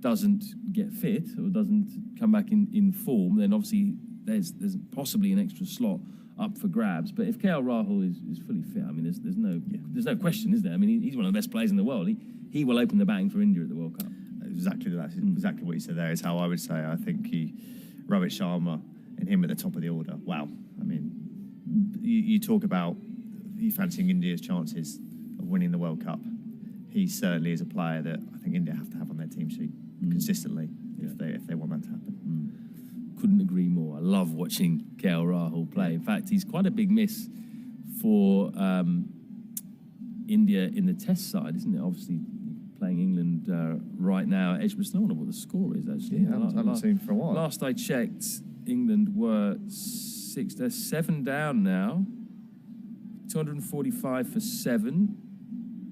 doesn't get fit or doesn't come back in form, then obviously there's possibly an extra slot up for grabs. But if KL Rahul is fully fit, I mean, there's no question, is there? I mean, he's one of the best players in the world. He will open the batting for India at the World Cup. Exactly, that's exactly what you said there. Is how I would say. I think Rohit Sharma and him at the top of the order. Wow. I mean, you talk about you fancying India's chances of winning the World Cup. He certainly is a player that I think India have to have on their team sheet consistently if they want that to happen. Couldn't agree more. I love watching KL Rahul play. In fact, he's quite a big miss for India in the Test side, isn't it? Obviously, playing England right now at Edgbaston. I wonder what the score is, actually. Yeah, I haven't seen for a while. Last I checked, England were 7 down now. 245 for 7.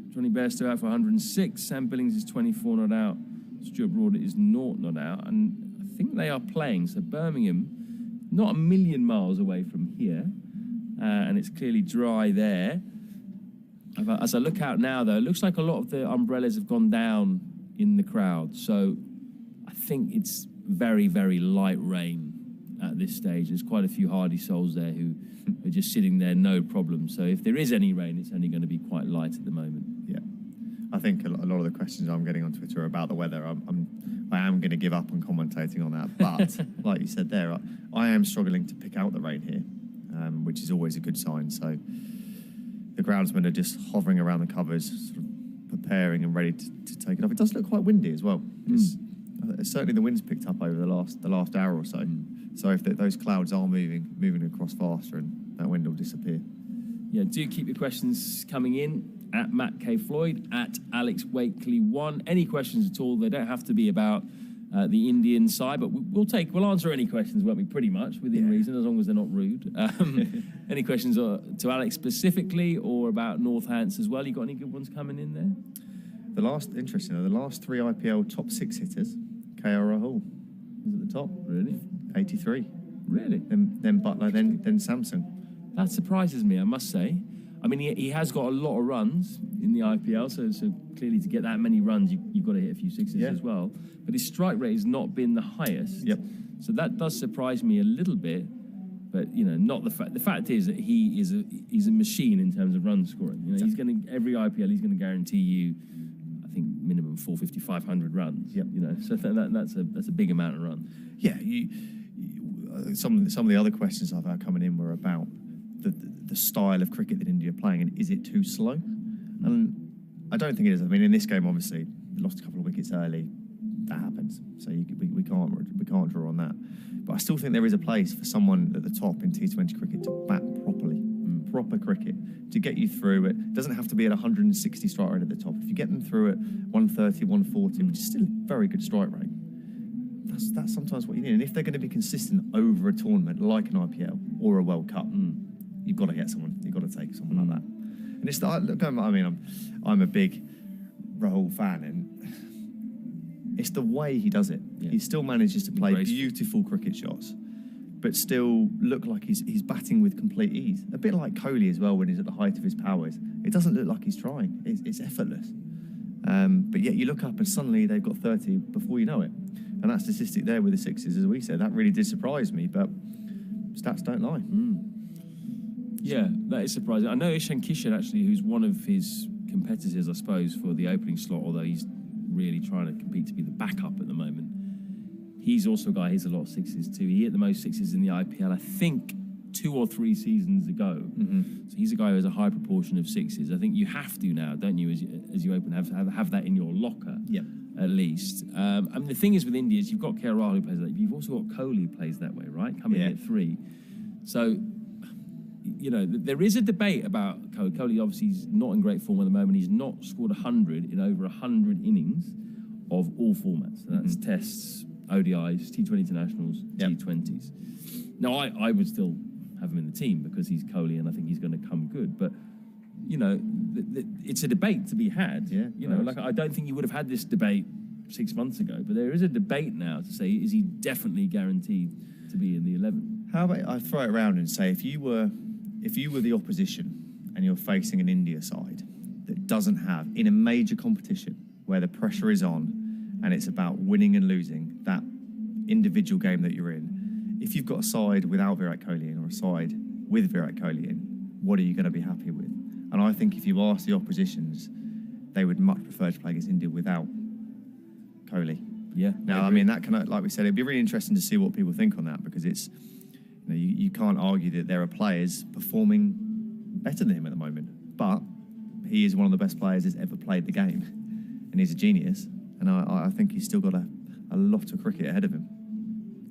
Johnny Bairstow out for 106. Sam Billings is 24 not out. Stuart Broad is 0 not out. And I think they are playing. So Birmingham, not a million miles away from here. And it's clearly dry there. As I look out now, though, it looks like a lot of the umbrellas have gone down in the crowd. So I think it's very, very light rain at this stage. There's quite a few hardy souls there who are just sitting there, no problem. So if there is any rain, it's only going to be quite light at the moment. Yeah. I think a lot of the questions I'm getting on Twitter are about the weather. I am going to give up on commentating on that. But like you said there, I am struggling to pick out the rain here, which is always a good sign. So the groundsmen are just hovering around the covers, sort of preparing and ready to take it off. It does look quite windy as well. Certainly the wind's picked up over the last hour or so. So if those clouds are moving across faster, and that wind will disappear. Yeah, do keep your questions coming in at Matt K. Floyd, at Alex Wakely 1. Any questions at all? They don't have to be about the Indian side, but we'll answer any questions, won't we? Pretty much within reason, as long as they're not rude. Any questions to Alex specifically, or about Northants as well? You got any good ones coming in there? The last 3 IPL top 6 hitters, KL Rahul is at the top. Really? 83. Really? Then Butler, then Samson. That surprises me, I must say. I mean, he has got a lot of runs in the IPL, so clearly to get that many runs, you've got to hit a few sixes as well. But his strike rate has not been the highest. Yep. So that does surprise me a little bit. But not the fact. The fact is that he's a machine in terms of run scoring. He's going to every IPL he's going to guarantee you, I think, minimum 450, 500 runs. Yep. So that's a big amount of runs. Yeah. Some of the other questions I've had coming in were about the style of cricket that India are playing, and is it too slow? And I don't think it is. I mean, in this game, obviously, they lost a couple of wickets early. That happens. So we can't draw on that. But I still think there is a place for someone at the top in T20 cricket to bat properly, proper cricket, to get you through it. It doesn't have to be at 160 strike rate at the top. If you get them through at 130, 140, which is still a very good strike rate, that's sometimes what you need. And if they're going to be consistent over a tournament like an IPL or a World Cup, you've got to get someone. You've got to take someone like that. And it's I'm a big Rahul fan, and it's the way he does it. Yeah. He still manages to play beautiful cricket shots, but still look like he's batting with complete ease. A bit like Kohli as well when he's at the height of his powers. It doesn't look like he's trying. It's effortless. But yet you look up and suddenly they've got 30 before you know it. And that statistic there with the sixes, as we said, that really did surprise me, but stats don't lie. Yeah, that is surprising. I know Ishan Kishan, actually, who's one of his competitors, I suppose, for the opening slot, although he's really trying to compete to be the backup at the moment. He's also a guy who hits a lot of sixes too. He hit the most sixes in the IPL, I think, 2 or 3 seasons ago. So he's a guy who has a high proportion of sixes. I think you have to now, don't you, as you open, have that in your locker. Yep. At least. I mean, the thing is with India is you've got KL Rahul who plays that way. You've also got Kohli who plays that way, right? Coming in at 3. So, there is a debate about Kohli. Kohli obviously is not in great form at the moment. He's not scored 100 in over 100 innings of all formats. So that's Tests, ODIs, T20 internationals, T20s. Now, I would still have him in the team because he's Kohli and I think he's going to come good. But it's a debate to be had. I don't think you would have had this debate 6 months ago, but there is a debate now to say, is he definitely guaranteed to be in the 11? How about I throw it around and say, if you were if you were the opposition and you're facing an India side that doesn't have, in a major competition where the pressure is on and it's about winning and losing, that individual game that you're in, if you've got a side without Virat Kohli in or a side with Virat Kohli in, what are you going to be happy with? And I think if you ask the oppositions, they would much prefer to play against India without Kohli. Yeah. Now, I mean, that can, like we said, it'd be really interesting to see what people think on that, because it's, you can't argue that there are players performing better than him at the moment. But he is one of the best players that's ever played the game, and he's a genius. And I think he's still got a lot of cricket ahead of him.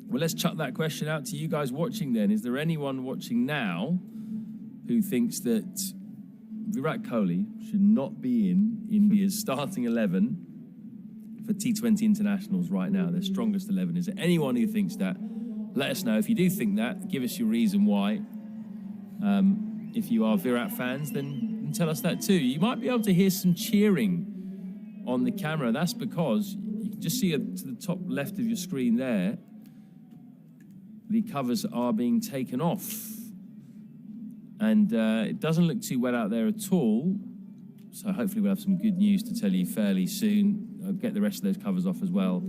Well, let's chuck that question out to you guys watching then. Is there anyone watching now who thinks that Virat Kohli should not be in India's starting 11 for T20 internationals right now, their strongest 11? Is there anyone who thinks that? Let us know. If you do think that, give us your reason why. If you are Virat fans, then tell us that too. You might be able to hear some cheering on the camera. That's because you can just see to the top left of your screen there, the covers are being taken off. And it doesn't look too wet out there at all. So hopefully we'll have some good news to tell you fairly soon. I'll get the rest of those covers off as well,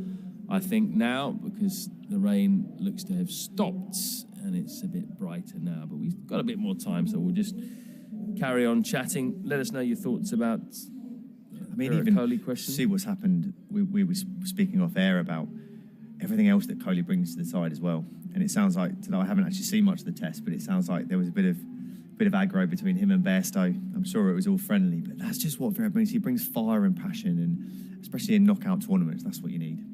I think now, because the rain looks to have stopped and it's a bit brighter now. But we've got a bit more time, so we'll just carry on chatting. Let us know your thoughts about even Kohli question. See what's happened. We were speaking off air about everything else that Kohli brings to the side as well. And it sounds like, today I haven't actually seen much of the test, but it sounds like there was a bit of aggro between him and Bairstow. I'm sure it was all friendly, but that's just what Virat brings. He brings fire and passion, and especially in knockout tournaments, that's what you need.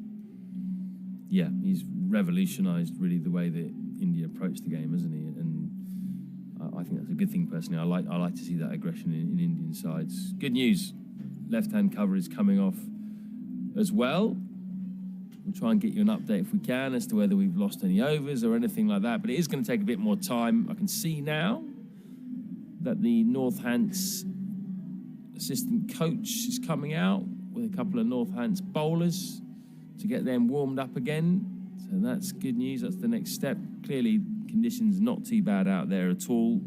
Yeah, he's revolutionised really the way that India approach the game, hasn't he? And I think that's a good thing personally. I like to see that aggression in Indian sides. Good news, left-hand cover is coming off as well. We'll try and get you an update if we can as to whether we've lost any overs or anything like that, but it is going to take a bit more time. I can see now that the Northants assistant coach is coming out with a couple of Northants bowlers to get them warmed up again. So that's good news. That's the next step. Clearly, conditions not too bad out there at all.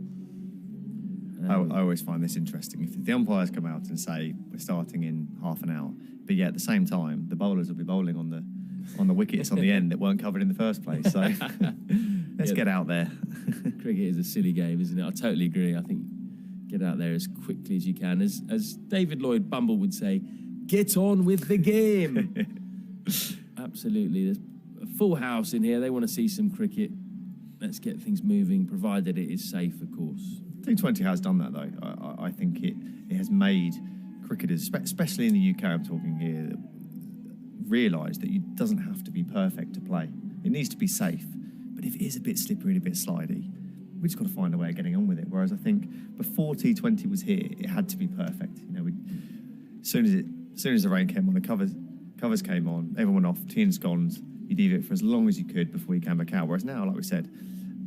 I always find this interesting. If the umpires come out and say we're starting in half an hour, but yet at the same time the bowlers will be bowling on the wickets on the end that weren't covered in the first place. So let's get out there. Cricket is a silly game, isn't it? I totally agree. I think get out there as quickly as you can. As David Lloyd Bumble would say, get on with the game. Absolutely. There's a full house in here. They want to see some cricket. Let's get things moving, provided it is safe, of course. T20 has done that, though. I think it has made cricketers, especially in the UK, I'm talking here, realise that it doesn't have to be perfect to play. It needs to be safe. But if it is a bit slippery and a bit slidey, we just got to find a way of getting on with it. Whereas I think before T20 was here, it had to be perfect. As soon as the rain came on, the covers came on, everyone off, tee-ins gone. You leave it for as long as you could before you came back out. Whereas now, like we said,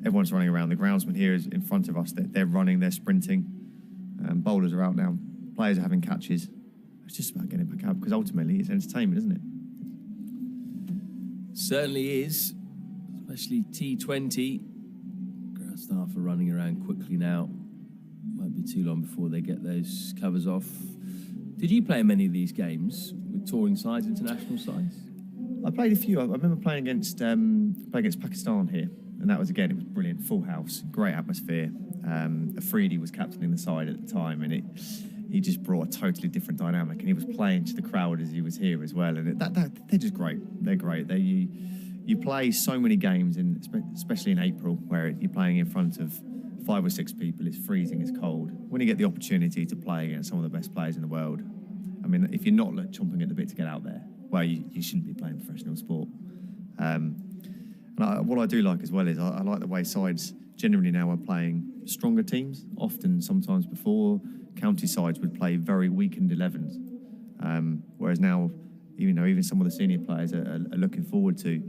everyone's running around. The groundsman here is in front of us. They're running, they're sprinting. Bowlers are out now. Players are having catches. It's just about getting back out, because ultimately it's entertainment, isn't it? Certainly is, especially T20. Ground staff are running around quickly now. Won't be too long before they get those covers off. Did you play many of these games with touring sides, international sides? I played a few. I remember playing against Pakistan here, and that was, again, it was brilliant. Full house, great atmosphere. Afridi was captaining the side at the time, and he just brought a totally different dynamic, and he was playing to the crowd as he was here as well. And they're just great. They're great. You play so many games, especially in April, where you're playing in front of 5 or 6 people. It's freezing, it's cold. When you get the opportunity to play against some of the best players in the world, I mean, if you're not chomping at the bit to get out there, well, you shouldn't be playing professional sport. What I do like as well is I like the way sides generally now are playing stronger teams. Often, sometimes before, county sides would play very weakened 11s. Whereas now, even some of the senior players are looking forward to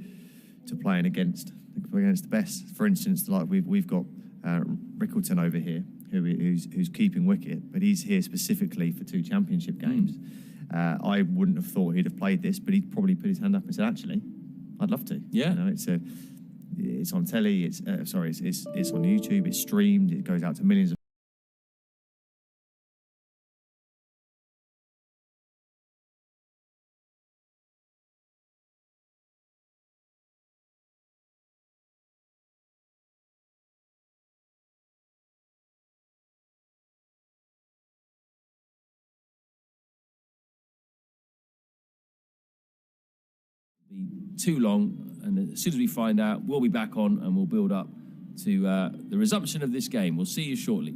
playing against the best. For instance, like we've got Rickleton over here, who's keeping wicket, but he's here specifically for 2 championship games. I wouldn't have thought he'd have played this, but he'd probably put his hand up and said, actually, I'd love to. Yeah. It's on telly. It's it's on YouTube. It's streamed. It goes out to millions of. Too long, and as soon as we find out, we'll be back on and we'll build up to the resumption of this game. We'll see you shortly.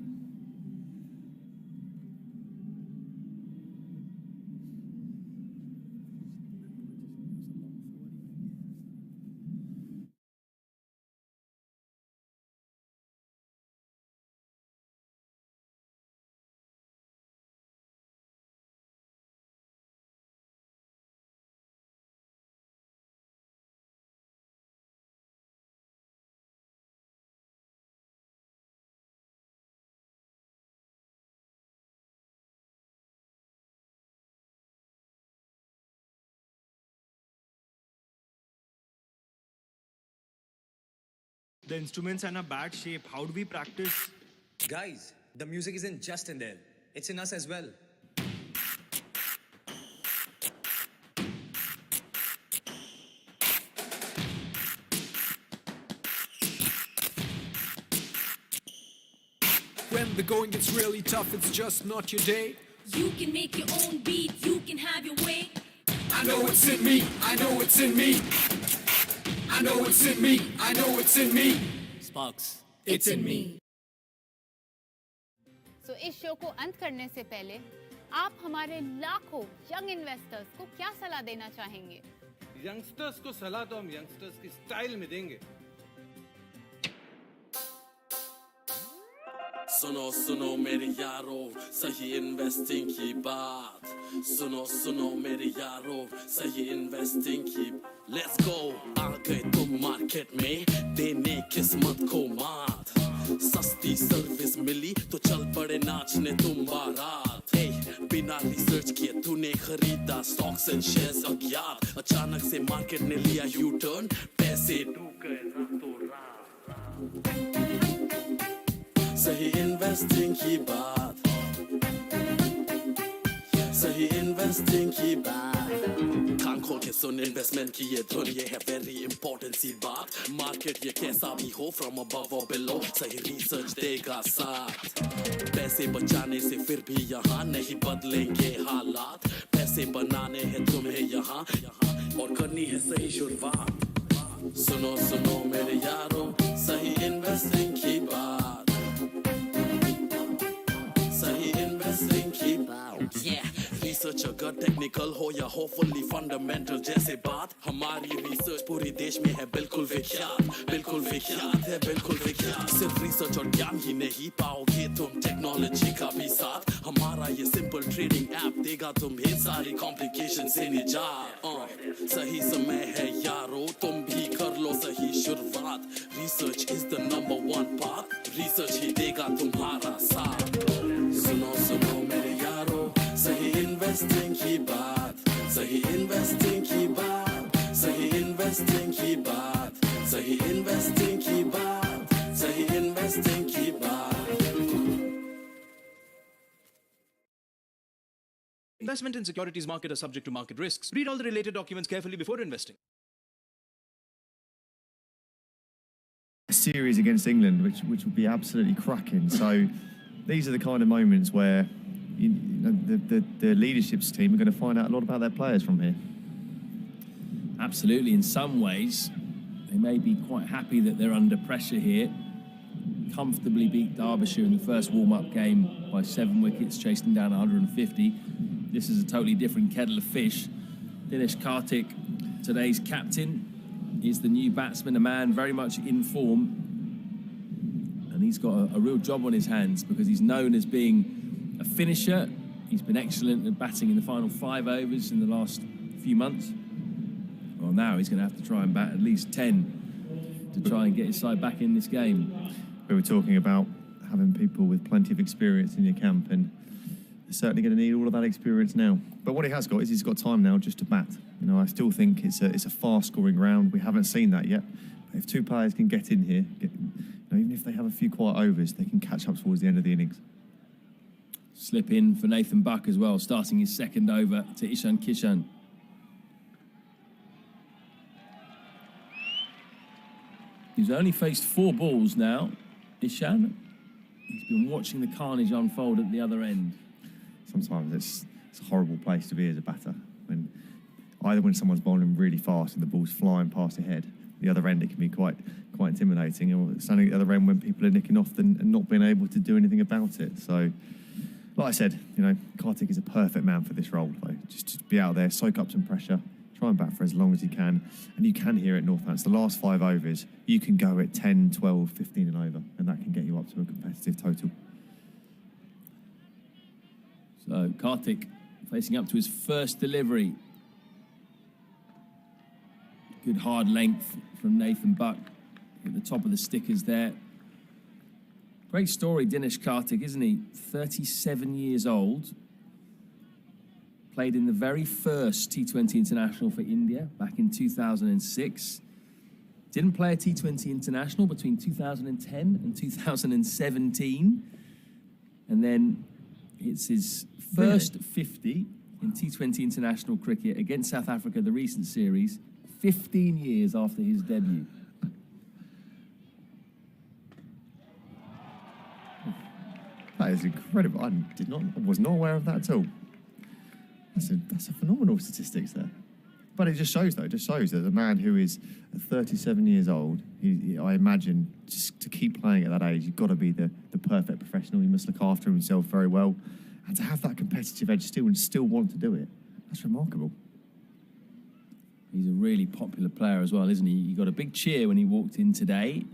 The instruments are in a bad shape. How do we practice? Guys, the music isn't just in there. It's in us as well. When the going gets really tough, it's just not your day. You can make your own beat, you can have your way. I know it's in me, I know it's in me. I know it's in me, I know it's in me. Sparks, it's in me. So इस show को अंत करने से पहले आप हमारे लाखों young investors को क्या सलाह देना चाहेंगे? यंगस्टर्स को सलाह तो हम यंगस्टर्स की स्टाइल में देंगे। सुनो सुनो मेरे यारो सही इन्वेस्टिंग की बात सुनो सुनो मेरे यारो सही इन्वेस्टिंग की लेट्स गो आ गए तुम मार्केट में देने किस्मत को मात सस्ती सर्विस मिली तो चल पड़े नाचने तुम बारात hey, बिना रिसर्च किए तूने खरीदा स्टॉक्स एंड शेयर्स अज्ञात अचानक से मार्केट ने लिया यू टर्न पैसे डूब गए रातों रात सही इन्वेस्टिंग की बात सही इन्वेस्टिंग की बात कान खोल के सुन इन्वेस्टमेंट की ये धुन ये है वेरी इंपॉर्टेंट सी बात मार्केट ये कैसा भी हो फ्रॉम अबव और बिलो सही रिसर्च देगा साथ पैसे बचाने से फिर भी यहाँ नहीं बदलेंगे हालात पैसे बनाने हैं तुम्हें यहाँ और करनी है सही शुरुआत सुनो सुनो मेरे यारों सही इन्वेस्टिंग की बात सही इन्वेस्टिंग की बात रिसर्च अगर टेक्निकल हो या हो फुल्ली फंडामेंटल जैसे बात हमारी रिसर्च पूरी देश में है बिल्कुल विख्यात है बिल्कुल विख्यात सिर्फ रिसर्च और ज्ञान ही नहीं पाओगे तुम टेक्नोलॉजी का भी साथ हमारा ये सिंपल ट्रेडिंग ऐप देगा तुम्हें सारी कॉम्प्लिकेशन से निजात सही समय है यारो तुम भी कर लो सही शुरुआत research is the number 1 path research ही देगा तुम्हारा साथ सुनो सुनो मेरे यारो सही इन्वेस्टिंग की बात सही इन्वेस्टिंग की बात सही इन्वेस्टिंग की बात सही इन्वेस्टिंग की बात सही इन्वेस्टिंग की बात Investment in securities market are subject to market risks. Read all the related documents carefully before investing. A series against England, which will be absolutely cracking. So these are the kind of moments where the leadership's team are going to find out a lot about their players from here. Absolutely. In some ways, they may be quite happy that they're under pressure here. Comfortably beat Derbyshire in the first warm-up game by 7 wickets, chasing down 150. This is a totally different kettle of fish. Dinesh Karthik, today's captain, is the new batsman, a man very much in form. And he's got a real job on his hands because he's known as being a finisher. He's been excellent at batting in the final 5 overs in the last few months. Well, now he's going to have to try and bat at least 10 to try and get his side back in this game. We were talking about having people with plenty of experience in your camp, and they're certainly going to need all of that experience now. But what he has got is he's got time now just to bat. You know, I still think it's a fast-scoring round. We haven't seen that yet. If two players can get in here, even if they have a few quiet overs, they can catch up towards the end of the innings. Slip in for Nathan Buck as well, starting his second over to Ishan Kishan. He's only faced 4 balls now, Ishan. He's been watching the carnage unfold at the other end. Sometimes it's a horrible place to be as a batter. When someone's bowling really fast and the ball's flying past your head, the other end it can be quite intimidating. Or standing at the other end when people are nicking off and not being able to do anything about it. So, like I said, Kartik is a perfect man for this role. Though. Just be out there, soak up some pressure, try and bat for as long as you can. And you can hear at Northampton, the last 5 overs, you can go at 10, 12, 15 and over, and that can get you up to a competitive total. So Kartik facing up to his first delivery. Good hard length from Nathan Buck at the top of the stickers there. Great story, Dinesh Kartik, isn't he? 37 years old. Played in the very first T20 international for India back in 2006. Didn't play a T20 international between 2010 and 2017. And then it's his first 50 in T20 international cricket against South Africa, the recent series, 15 years after his debut. That is incredible. I was not aware of that at all. That's a phenomenal statistics there. But it just shows that a man who is 37 years old, I imagine, just to keep playing at that age, you've got to be the perfect professional. He must look after himself very well. And to have that competitive edge still want to do it, that's remarkable. He's a really popular player as well, isn't he? He got a big cheer when he walked in today.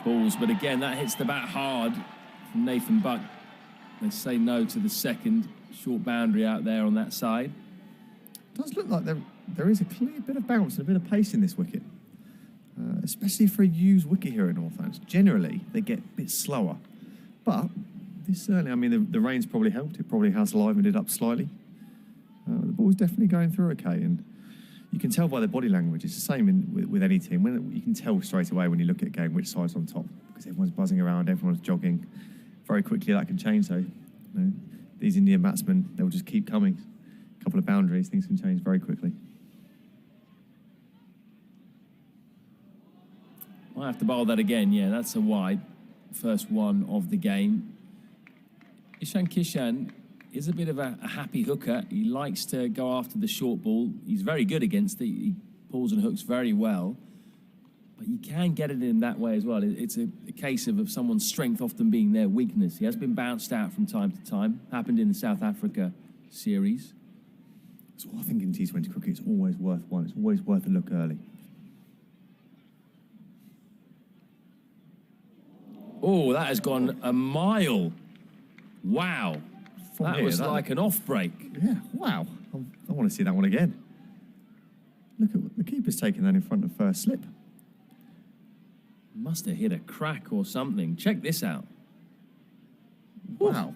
Balls, but again, that hits the bat hard from Nathan Buck. They say no to the second. Short boundary out there on that side. It does look like there is a clear bit of bounce and a bit of pace in this wicket. Especially for a used wicket here at Northampton. Generally, they get a bit slower. But this certainly, the rain's probably helped. It probably has livened it up slightly. The ball's definitely going through okay. And you can tell by the body language. It's the same with any team. You can tell straight away when you look at a game which side's on top. Because everyone's buzzing around, everyone's jogging. Very quickly that can change though. These Indian batsmen, they'll just keep coming. A couple of boundaries, things can change very quickly. Might have to bowl that again. Yeah, that's a wide. First one of the game. Ishan Kishan is a bit of a happy hooker. He likes to go after the short ball. He's very good against it. He pulls and hooks very well. But you can get it in that way as well. It's a case of someone's strength often being their weakness. He has been bounced out from time to time. Happened in the South Africa series. So I think in T20 cricket, it's always worth one. It's always worth a look early. Oh, that has gone a mile. Wow. That was like an off break. Yeah, wow. I want to see that one again. Look at the keeper's taking that in front of first slip. Must have hit a crack or something. Check this out. Wow.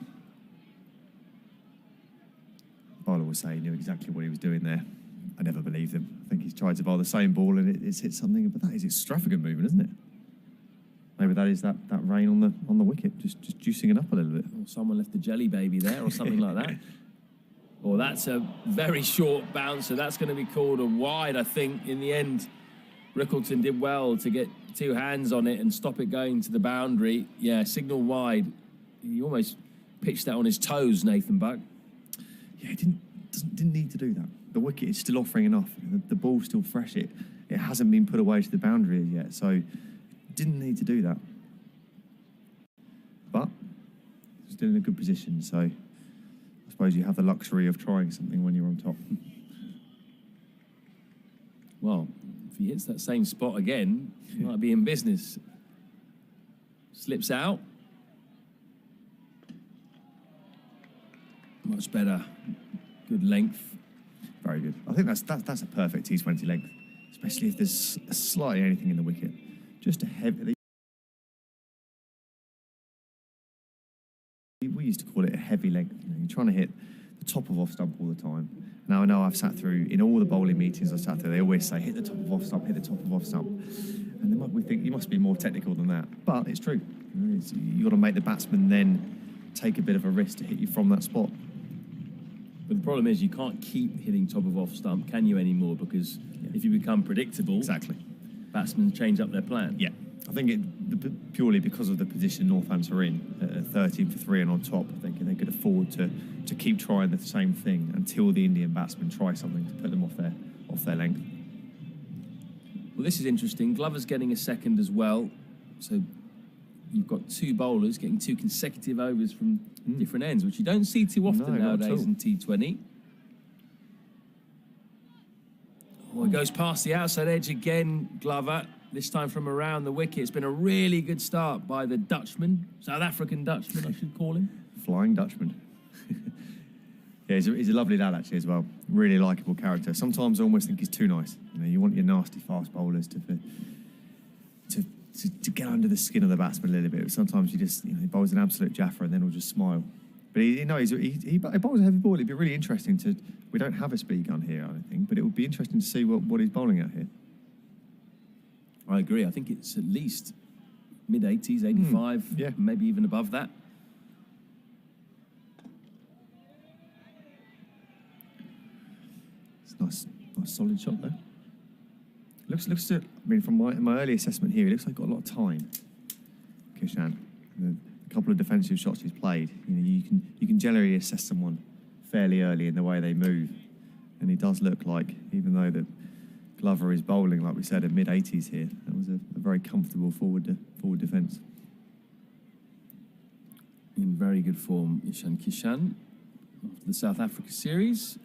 Bowler will say he knew exactly what he was doing there. I never believed him. I think he's tried to bowl the same ball and it's hit something, but that is extravagant movement, isn't it? Maybe that is that rain on the wicket, just juicing it up a little bit. Or someone left a jelly baby there or something like that. Or that's a very short bouncer. That's going to be called a wide, I think. In the end, Rickleton did well to get 2 hands on it and stop it going to the boundary. Yeah, signal wide. He almost pitched that on his toes, Nathan Buck. Yeah, he didn't need to do that. The wicket is still offering enough. The ball's still fresh. It hasn't been put away to the boundary yet, so didn't need to do that. But still in a good position, so I suppose you have the luxury of trying something when you're on top. Well, if he hits that same spot again, he might be in business. Slips out. Much better. Good length. Very good. I think that's a perfect T20 length, especially if there's slightly anything in the wicket. Just a heavy. We used to call it a heavy length. You're trying to hit top of off stump all the time. Now I know I've sat through, in all the bowling meetings I've sat through, they always say, hit the top of off stump, hit the top of off stump. And we think you must be more technical than that. But it's true. You've got to make the batsman then take a bit of a risk to hit you from that spot. But the problem is you can't keep hitting top of off stump, can you, anymore? Because if you become predictable, exactly, batsmen change up their plan. Yeah. I think purely because of the position Northampton are in, 13 for 3 and on top, I think they could afford to keep trying the same thing until the Indian batsmen try something to put them off their length. Well, this is interesting. Glover's getting a second as well. So you've got two bowlers getting 2 consecutive overs from different ends, which you don't see too often nowadays in T20. Oh, it goes past the outside edge again, Glover. This time from around the wicket. It's been a really good start by the Dutchman, South African Dutchman, I should call him. Flying Dutchman. Yeah, he's a lovely lad actually as well. Really likeable character. Sometimes I almost think he's too nice. You want your nasty fast bowlers to get under the skin of the batsman a little bit. Sometimes you just, he bowls an absolute jaffer and then he'll just smile. But he bowls a heavy ball. It'd be really interesting to. We don't have a speed gun here, I don't think, but it would be interesting to see what he's bowling at here. I agree. I think it's at least mid-80s, 85, maybe even above that. It's nice solid shot there. Looks to, from my early assessment here, it looks like he's got a lot of time. Kishan, a couple of defensive shots he's played, you can generally assess someone fairly early in the way they move, and he does look like, even though that Glover is bowling, like we said, at mid-80s here, that was a very comfortable forward defence. In very good form, Ishan Kishan, after the South Africa series.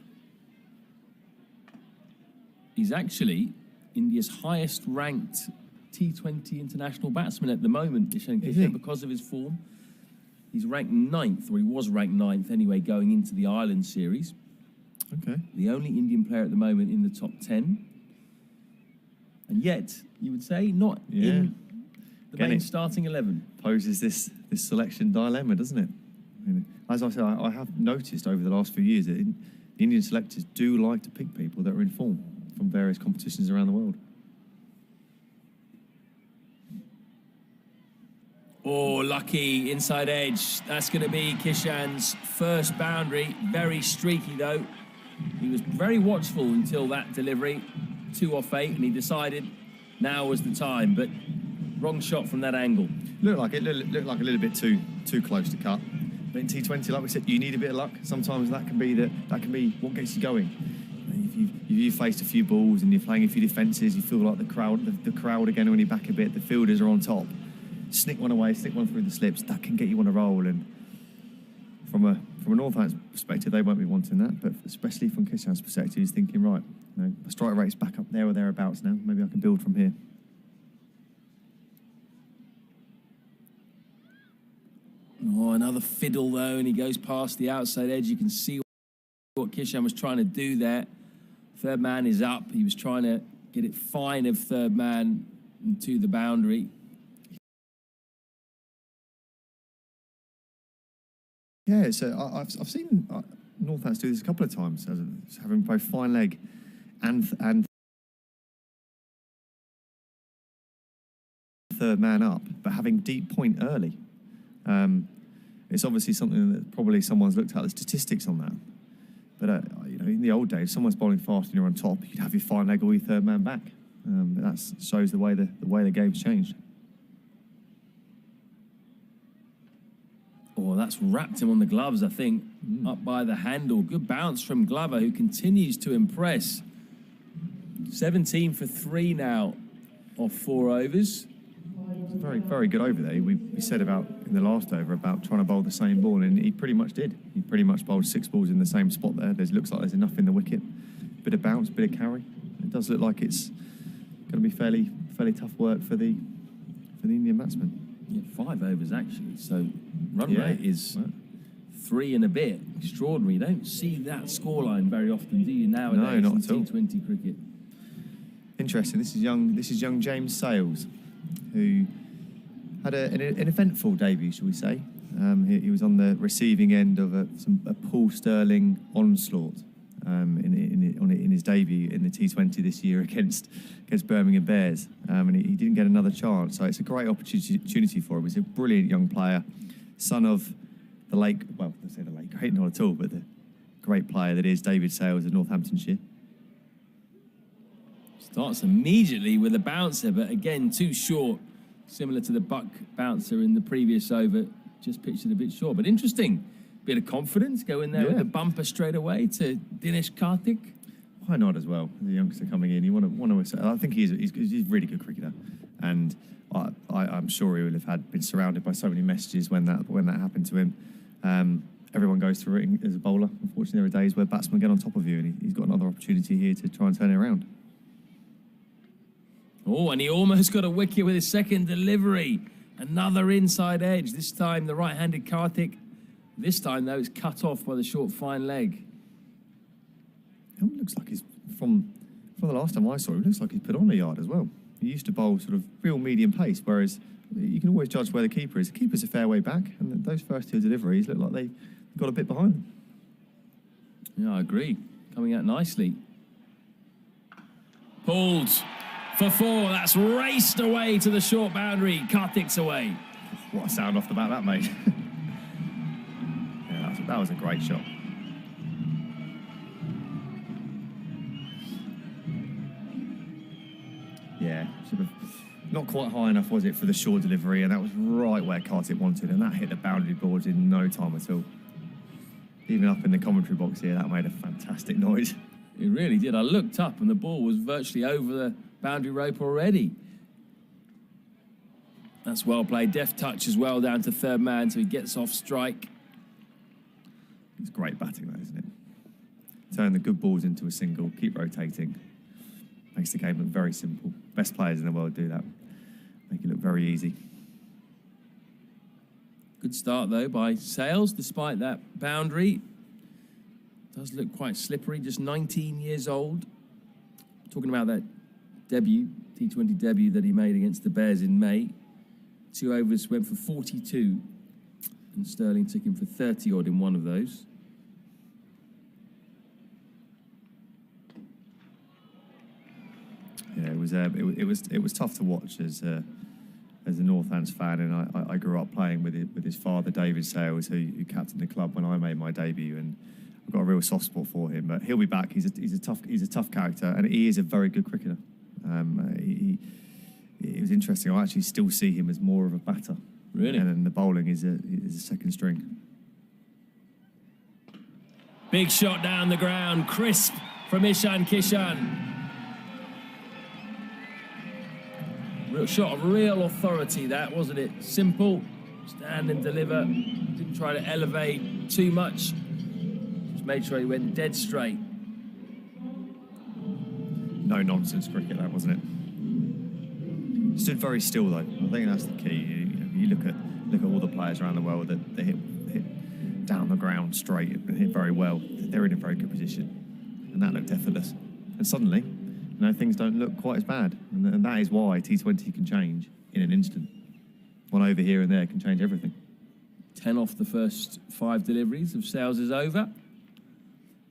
He's actually India's highest ranked T20 international batsman at the moment, Ishan Kishan, because of his form. He's ranked 9th, or he was ranked 9th anyway, going into the Ireland series. Okay. The only Indian player at the moment in the top 10. And yet, you would say, not in the main starting 11. Poses this selection dilemma, doesn't it? As I said, I have noticed over the last few years that the Indian selectors do like to pick people that are in form from various competitions around the world. Oh, lucky inside edge. That's going to be Kishan's first boundary. Very streaky, though. He was very watchful until that delivery. 2 off 8, and he decided now was the time. But wrong shot from that angle. Looked like a little bit too close to cut. But in T20, like we said, you need a bit of luck. Sometimes that can be what gets you going. If you've faced a few balls and you're playing a few defences, you feel like the crowd again when you back a bit, the fielders are on top. Snick one away, stick one through the slips. That can get you on a roll. And from a Northampton perspective, they won't be wanting that. But especially from Kishan's perspective, he's thinking, right, my strike rate's back up there or thereabouts now. Maybe I can build from here. Oh, another fiddle though, and he goes past the outside edge. You can see what Kishan was trying to do there. Third man is up. He was trying to get it fine of third man to the boundary. Yeah, so I've seen Northampton do this a couple of times, having both fine leg and third man up, but having deep point early. It's obviously something that probably someone's looked at the statistics on that. But in the old days, if someone's bowling fast and you're on top, you'd have your fine leg or your third man back. That shows the way the game's changed. Oh, that's wrapped him on the gloves, I think, up by the handle. Good bounce from Glover, who continues to impress. 17 for 3 now off 4 overs. It's a very, very good over there. We said about in the last over about trying to bowl the same ball, and he pretty much did. He pretty much bowled 6 balls in the same spot there. Looks like there's enough in the wicket. Bit of bounce, bit of carry. It does look like it's going to be fairly tough work for the Indian batsman. Yeah, 5 overs actually. So run rate is 3 and a bit. Extraordinary. You don't see that scoreline very often, do you, nowadays? No, not at all. T20 cricket. Interesting. This is young James Sales, who had an eventful debut, shall we say. He was on the receiving end of a Paul Sterling onslaught in his debut in the T20 this year against Birmingham Bears, and he didn't get another chance. So it's a great opportunity for him. He's a brilliant young player, son of the late, well, I say the late great, not at all, but the great player that is David Sales of Northamptonshire. Starts immediately with a bouncer, but again, too short. Similar to the Buck bouncer in the previous over, just pitched it a bit short. But interesting, bit of confidence, go in there with a bumper straight away to Dinesh Karthik. Why not as well? The youngster coming in, you want to. I think he's a really good cricketer, and I'm sure he will have been surrounded by so many messages when that happened to him. Everyone goes through it as a bowler. Unfortunately, there are days where batsmen get on top of you, and he's got another opportunity here to try and turn it around. Oh, and he almost got a wicket with his second delivery. Another inside edge, this time the right-handed Karthik. This time, though, it's cut off by the short, fine leg. It looks like he's, from the last time I saw him, it looks like he's put on a yard as well. He used to bowl sort of real medium pace, whereas you can always judge where the keeper is. The keeper's a fair way back, and those first two deliveries look like they got a bit behind them. Yeah, I agree. Coming out nicely. Pulled for 4. That's raced away to the short boundary. Karthik's away. What a sound off the bat that made. Yeah, that was a great shot. Yeah, sort of not quite high enough, was it, for the short delivery, and that was right where Karthik wanted, and that hit the boundary boards in no time at all. Even up in the commentary box here, that made a fantastic noise. It really did. I looked up and the ball was virtually over the boundary rope already. That's well played. Deft touch as well down to third man, so he gets off strike. It's great batting, though, isn't it? Turn the good balls into a single, keep rotating. Makes the game look very simple. Best players in the world do that. Make it look very easy. Good start, though, by Sales, despite that boundary. Does look quite slippery, just 19 years old. Talking about that debut, T20 debut that he made against the Bears in May. 2 overs, went for 42. And Sterling took him for 30-odd in one of those. Yeah, it was tough to watch as a Northants fan, and I grew up playing with his father, David Sales, who captained the club when I made my debut, and I've got a real soft spot for him. But he'll be back. He's a tough character, and he is a very good cricketer. It was interesting. I actually still see him as more of a batter. Really? And then the bowling is a second string. Big shot down the ground, crisp from Ishan Kishan. Real shot of real authority, that, wasn't it? Simple, stand and deliver. Didn't try to elevate too much. Just made sure he went dead straight. No nonsense cricket, that, wasn't it? Stood very still, though. I think that's the key. You look at all the players around the world that they hit down the ground straight and hit very well. They're in a very good position, and that looked effortless. And suddenly, things don't look quite as bad, and that is why T20 can change in an instant. One over here and there can change everything. 10 off the first 5 deliveries of Sales is over.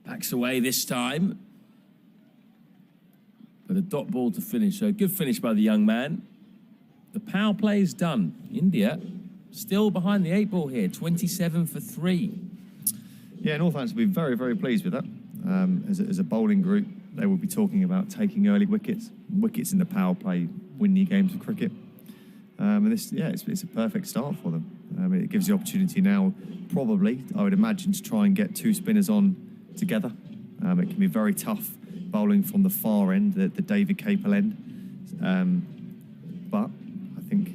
Backs away this time. But a dot ball to finish, so good finish by the young man. The power play is done. India still behind the 8 ball here, 27 for 3. Yeah, Northants will be very, very pleased with that. As a bowling group, they will be talking about taking early wickets. Wickets in the power play win you games of cricket. And this, it's a perfect start for them. It gives the opportunity now, probably, I would imagine, to try and get 2 spinners on together. It can be very tough bowling from the far end, the David Capel end. But I think,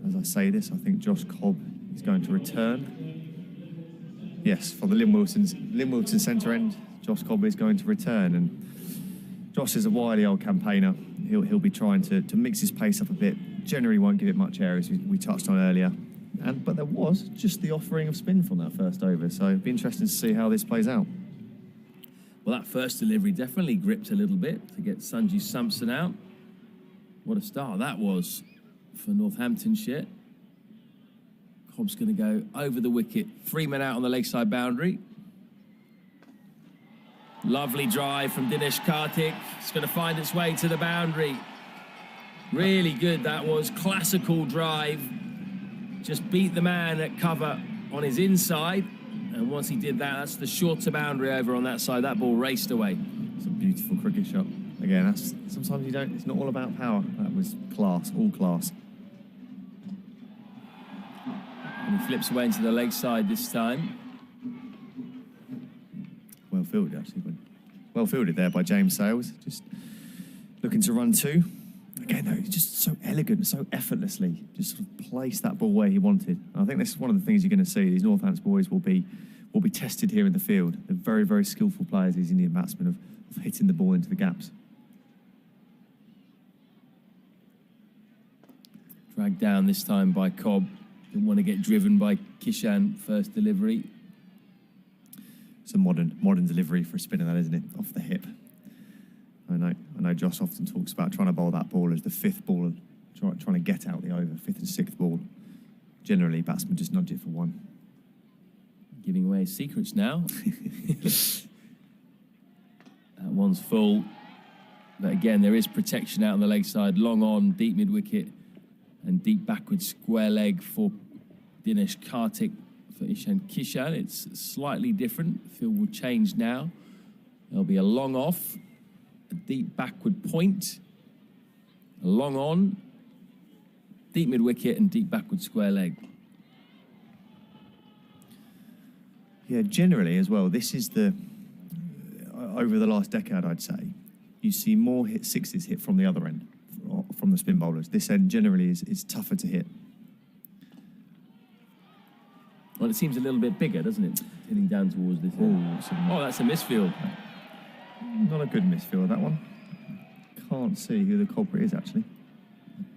as I say this, I think Josh Cobb is going to return. Yes, from the Lynn Wilson centre end, Josh Cobb is going to return, and Josh is a wily old campaigner. He'll be trying to mix his pace up a bit. Generally won't give it much air, as we touched on earlier. But there was just the offering of spin from that first over, so it'll be interesting to see how this plays out. Well, that first delivery definitely gripped a little bit to get Sanju Samson out. What a start that was for Northamptonshire. Cobb's going to go over the wicket. 3 men out on the leg side boundary. Lovely drive from Dinesh Karthik. It's going to find its way to the boundary. Really good, that was. Classical drive. Just beat the man at cover on his inside. And once he did that, that's the shorter boundary over on that side. That ball raced away. It's a beautiful cricket shot. Again, that's sometimes you don't. It's not all about power. That was class, all class. And he flips away into the leg side this time. Well fielded, actually. Well fielded there by James Sales. Just looking to run 2. Again, though, he's just so elegant, so effortlessly. Just sort of placed that ball where he wanted. And I think this is one of the things you're going to see. These Northampton boys will be tested here in the field. They're very, very skillful players, these Indian batsmen, of hitting the ball into the gaps. Dragged down this time by Cobb. Didn't want to get driven by Kishan first delivery. It's a modern delivery for a spinner, that, isn't it? Off the hip. I know Josh often talks about trying to bowl that ball as the 5th ball, trying to get out the over, 5th and 6th ball. Generally, batsmen just nudge it for 1. Giving away his secrets now. That one's full. But again, there is protection out on the leg side. Long on, deep mid-wicket, and deep backward square leg for Dinesh Karthik. For Ishan Kishan, it's slightly different. Field will change now. There'll be a long off, a deep backward point, a long on, deep mid-wicket and deep backward square leg. Yeah, generally as well, this is the, over the last decade, I'd say, you see more hit 6s hit from the other end, from the spin bowlers. This end generally is tougher to hit. Well, it seems a little bit bigger, doesn't it? Hitting down towards this end. Oh, that's a misfield. Not a good misfield, that one. Can't see who the culprit is, actually.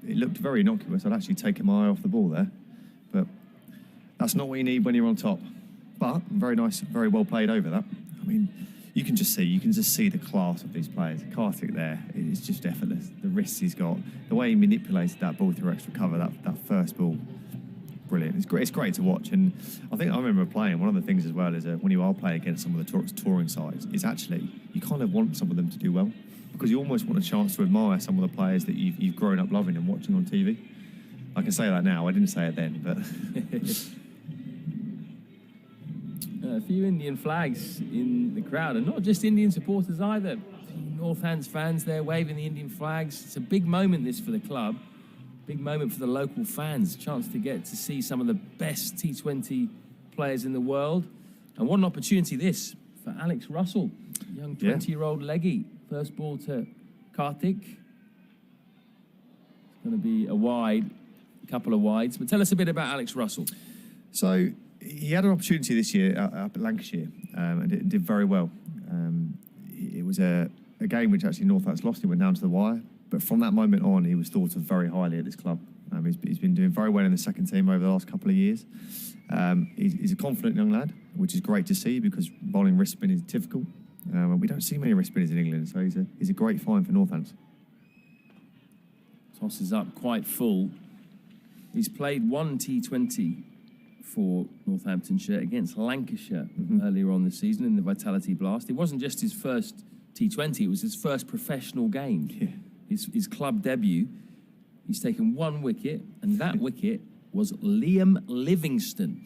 It looked very innocuous. I'd actually taken my eye off the ball there. But that's not what you need when you're on top. But very nice, very well played over that. I mean, you can just see the class of these players. Karthik there, it's just effortless. The wrists he's got, the way he manipulated that ball through extra cover, that first ball, brilliant. It's great to watch. And I think I remember playing, one of the things as well is when you are playing against some of the touring sides, is actually, you kind of want some of them to do well, because you almost want a chance to admire some of the players that you've grown up loving and watching on TV. I can say that now, I didn't say it then, but... A few Indian flags in the crowd, and not just Indian supporters either. Northants fans there waving the Indian flags. It's a big moment, this, for the club. Big moment for the local fans. Chance to get to see some of the best T20 players in the world. And what an opportunity this for Alex Russell, young 20-year-old leggy. First ball to Karthik. It's going to be a couple of wides. But tell us a bit about Alex Russell. So he had an opportunity this year up at Lancashire and it did very well. It was a game which actually Northants lost. He went down to the wire. But from that moment on, he was thought of very highly at this club. He's been doing very well in the second team over the last couple of years. He's a confident young lad, which is great to see because bowling wrist spin is difficult. We don't see many wrist spinners in England, so he's a great find for Northants. Tosses up quite full. He's played 1 T20 for Northamptonshire against Lancashire earlier on this season in the Vitality Blast. It wasn't just his first T20, it was his first professional game. Yeah. His club debut. He's taken 1 wicket, and that wicket was Liam Livingston.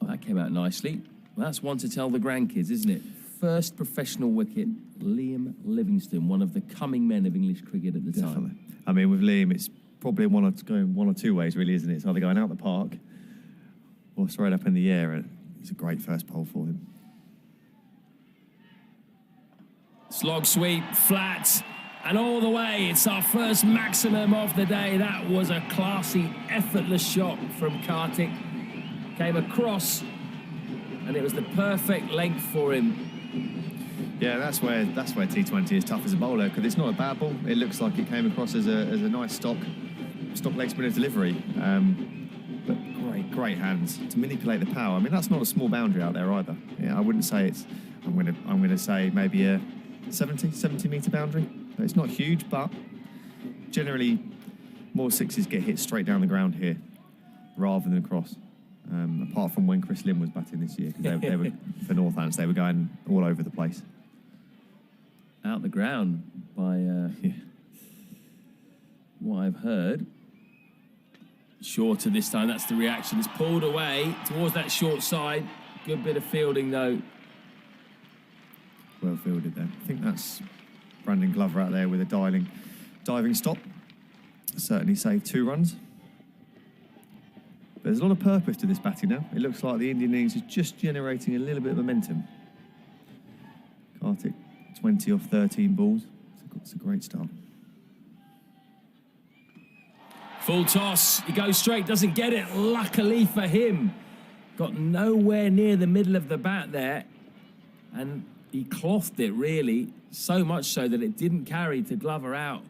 Oh, that came out nicely. Well, that's one to tell the grandkids, isn't it? First professional wicket, Liam Livingston, one of the coming men of English cricket at the time. I mean, with Liam, it's probably going one or two ways, really, isn't it? It's either going out the park or straight up in the air, and it's a great first bowl for him. Slog sweep, flat, and all the way. It's our first maximum of the day. That was a classy, effortless shot from Karthik. Came across, and it was the perfect length for him. Yeah, that's where T20 is tough as a bowler, because it's not a bad ball. It looks like it came across as a nice stock leg spinner delivery. But great hands to manipulate the power. I mean, that's not a small boundary out there either. Yeah, I wouldn't say it's. I'm going to say maybe a 70 metre boundary. It's not huge, but generally more sixes get hit straight down the ground here rather than across. Apart from when Chris Lynn was batting this year, because they were for Northants, they were going all over the place. Out the ground by what I've heard. Shorter this time, that's the reaction. It's pulled away towards that short side. Good bit of fielding though. Well fielded there. I think that's Brandon Glover out there with a diving stop. Certainly saved 2 runs. But there's a lot of purpose to this batting now. It looks like the Indian innings is just generating a little bit of momentum. Kartik, 20 off 13 balls. It's a great start. Full toss, he goes straight, doesn't get it. Luckily for him, got nowhere near the middle of the bat there, and he clothed it really, so much so that it didn't carry to Glover out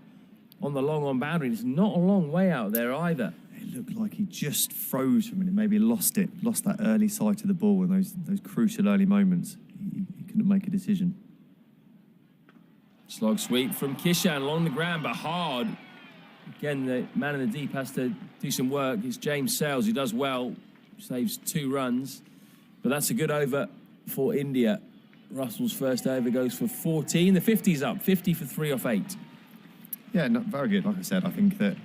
on the long on boundary. It's not a long way out there either. It looked like he just froze for a minute, maybe lost that early sight of the ball in those crucial early moments. He couldn't make a decision. Slog sweep from Kishan along the ground, but hard. Again, the man in the deep has to do some work. It's James Sales who does well, saves 2 runs. But that's a good over for India. Russell's first over goes for 14. The 50's up, 50 for 3 off 8. Yeah, no, very good. Like I said, I think that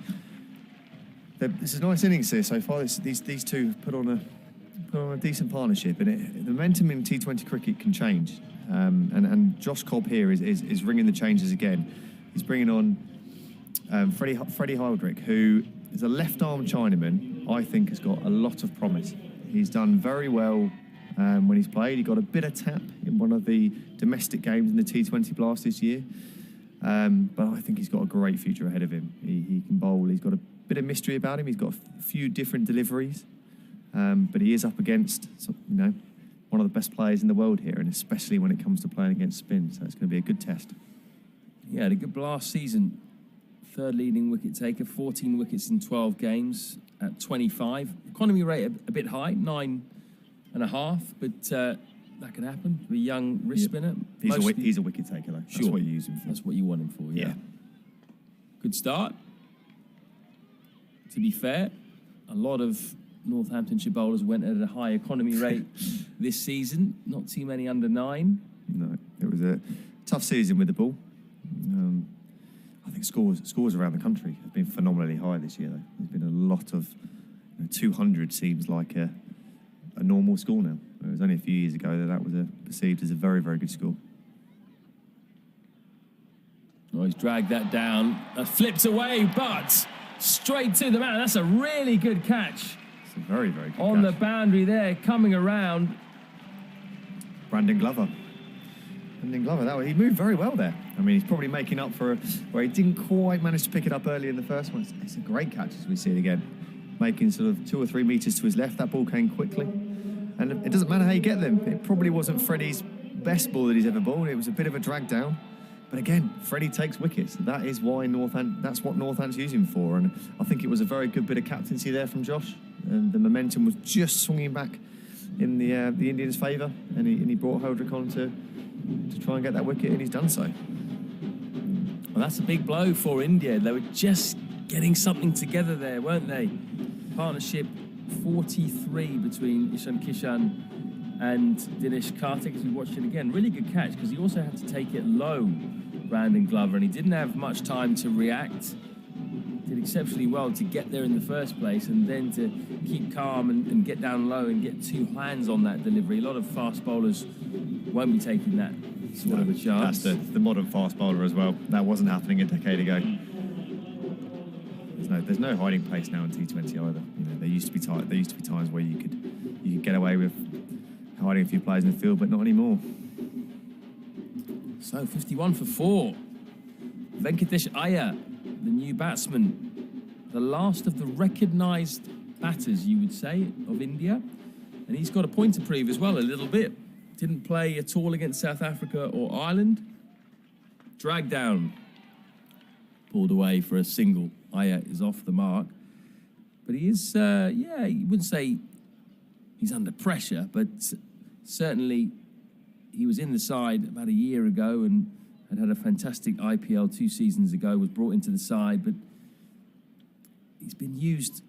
this is a nice innings here so far. These two have put on a decent partnership, and the momentum in T20 cricket can change. And Josh Cobb here is ringing the changes again. He's bringing on Freddie Hildrick, who is a left-arm Chinaman. I think has got a lot of promise. He's done very well when he's played. He got a bit of tap in one of the domestic games in the T20 Blast this year. But I think he's got a great future ahead of him. He can bowl. He's got a bit of mystery about him. He's got a few different deliveries. But he is up against, one of the best players in the world here, and especially when it comes to playing against spin. So it's going to be a good test. Yeah, had a good Blast season. 3rd leading wicket taker, 14 wickets in 12 games at 25. Economy rate a bit high, 9.5, but that could happen. A young wrist spinner. He's a wicket taker, though. Sure. That's what you use him for. That's what you want him for, yeah. Good start. To be fair, a lot of Northamptonshire bowlers went at a high economy rate this season. Not too many under 9. No, it was a tough season with the ball. I think scores around the country have been phenomenally high this year, though. There's been a lot of 200 seems like a normal score now. It was only a few years ago that was perceived as a very, very good score. Oh, he's dragged that down. Flipped away, but straight to the man. That's a really good catch. It's a very, very good on catch. The boundary there, coming around. Brandon Glover, he moved very well there. I mean, he's probably making up for where he didn't quite manage to pick it up early in the first one. It's a great catch as we see it again. Making sort of 2 or 3 metres to his left. That ball came quickly. And it doesn't matter how you get them. It probably wasn't Freddie's best ball that he's ever bowled. It was a bit of a drag down. But again, Freddie takes wickets. That is why that's what Northant's using for. And I think it was a very good bit of captaincy there from Josh. And the momentum was just swinging back in the Indians' favour. And he brought Holdrick on to try and get that wicket, and he's done so. Well, that's a big blow for India. They were just getting something together there, weren't they? Partnership 43 between Ishan Kishan and Dinesh Karthik as we watched it again. Really good catch, because he also had to take it low, Brandon Glover, and he didn't have much time to react. Did exceptionally well to get there in the first place, and then to keep calm and get down low and get 2 hands on that delivery. A lot of fast bowlers won't be taking that sort of a chance. That's the modern fast bowler as well. That wasn't happening a decade ago. There's no hiding place now in T20 either. There used to be times where you could get away with hiding a few players in the field, but not anymore. So 51 for 4. Venkatesh Iyer, the new batsman, the last of the recognised batters, you would say, of India. And he's got a point to prove as well, a little bit. Didn't play at all against South Africa or Ireland. Dragged down. Pulled away for a single. Iyer is off the mark. But he is, you wouldn't say he's under pressure, but certainly he was in the side about a year ago and had a fantastic IPL 2 seasons ago, was brought into the side, but he's been used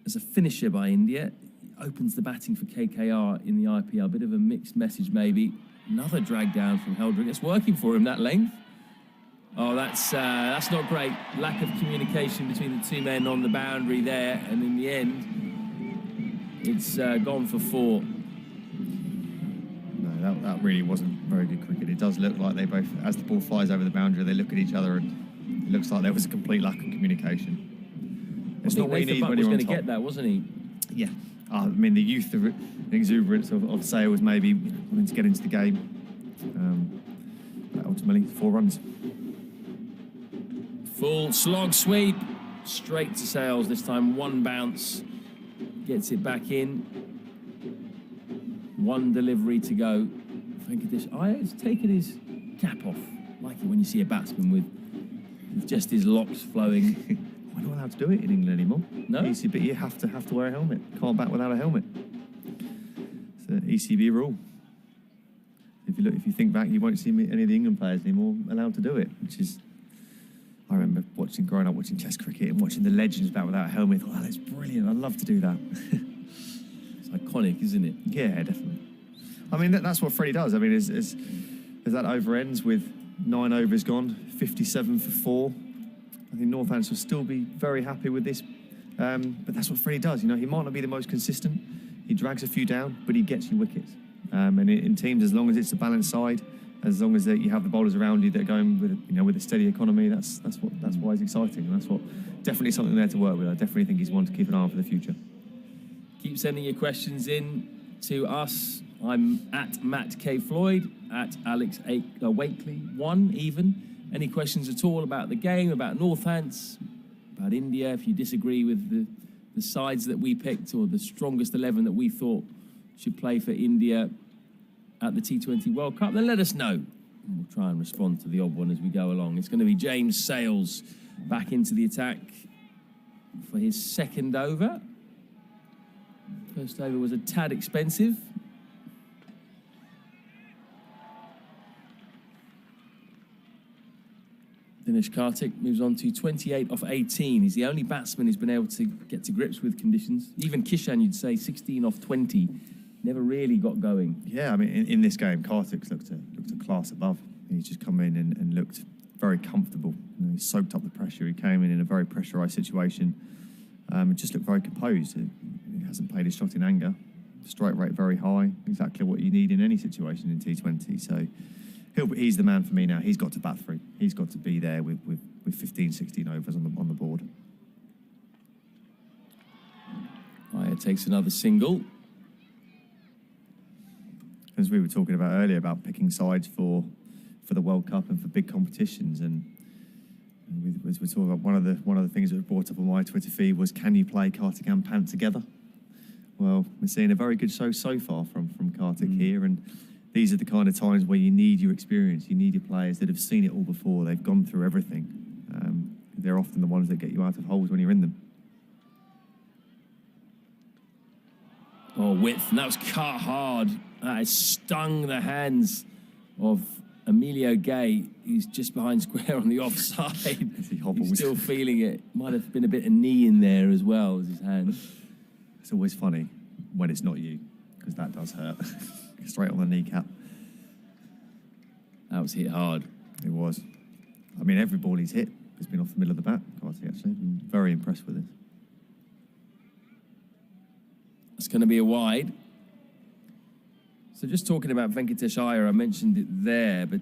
as a finisher by India. Opens the batting for KKR in the IPL. Bit of a mixed message, maybe. Another drag down from Heldrick. It's working for him, that length. Oh, that's not great. Lack of communication between the two men on the boundary there. And in the end, it's gone for 4. No, that really wasn't very good cricket. It does look like they both, as the ball flies over the boundary, they look at each other and it looks like there was a complete lack of communication. It's not what you need when you're on top. was going to get that, wasn't he? Yeah. I mean, the youth, the exuberance of Sale was maybe wanting to get into the game. But ultimately, 4 runs. Full slog sweep. Straight to Sales. This time 1 bounce. Gets it back in. 1 delivery to go. Venkatesh Iyer has taken his cap off. Like it when you see a batsman with just his locks flowing. We're not allowed to do it in England anymore. No? ECB, you have to wear a helmet. Can't bat without a helmet. It's an ECB rule. If you think back, you won't see any of the England players anymore allowed to do it, which is. I remember growing up watching Test cricket and watching the legends bat without a helmet. I thought, that's brilliant. I'd love to do that. It's iconic, isn't it? Yeah, definitely. I mean, that's what Freddie does. I mean, as that over ends with 9 overs gone, 57 for 4. I think Northampton will still be very happy with this. But that's what Freddie does. You know, he might not be the most consistent. He drags a few down, but he gets you wickets. And in teams, as long as it's a balanced side, as long as you have the bowlers around you that are going with a steady economy, that's why it's exciting. And that's what definitely something there to work with. I definitely think he's one to keep an eye on for the future. Keep sending your questions in to us. I'm at Matt K. Floyd, at Alex Wakely, 1 even. Any questions at all about the game, about Northants, about India, if you disagree with the sides that we picked or the strongest 11 that we thought should play for India at the T20 World Cup, then let us know. We'll try and respond to the odd one as we go along. It's going to be James Sales back into the attack for his 2nd over. First over was a tad expensive. Dinesh Karthik moves on to 28 off 18. He's the only batsman who's been able to get to grips with conditions. Even Kishan, you'd say, 16 off 20. Never really got going. Yeah, I mean, in this game, Karthik's looked a class above. He's just come in and looked very comfortable. You know, he soaked up the pressure. He came in a very pressurised situation. It just looked very composed. He hasn't played his shot in anger. Strike rate very high. Exactly what you need in any situation in T20. So he's the man for me now. He's got to bat through. He's got to be there with 15, 16 overs on the board. Iyer takes another single. As we were talking about earlier about picking sides for the World Cup and for big competitions, and as we're talking about, one of the things that was brought up on my Twitter feed was, can you play Karthik and Pant together? Well, we're seeing a very good show so far from Karthik here, and these are the kind of times where you need your experience. You need your players that have seen it all before. They've gone through everything. They're often the ones that get you out of holes when you're in them. Oh, width, and that was cut hard. That has stung the hands of Emilio Gay, who's just behind square on the offside. He's still feeling it. Might have been a bit of knee in there as well as his hand. It's always funny when it's not you, because that does hurt. Straight on the kneecap. That was hit hard. It was. I mean, every ball he's hit has been off the middle of the bat, Karthik, actually. I'm very impressed with it. It's going to be a wide. So just talking about Venkatesh Iyer, I mentioned it there, but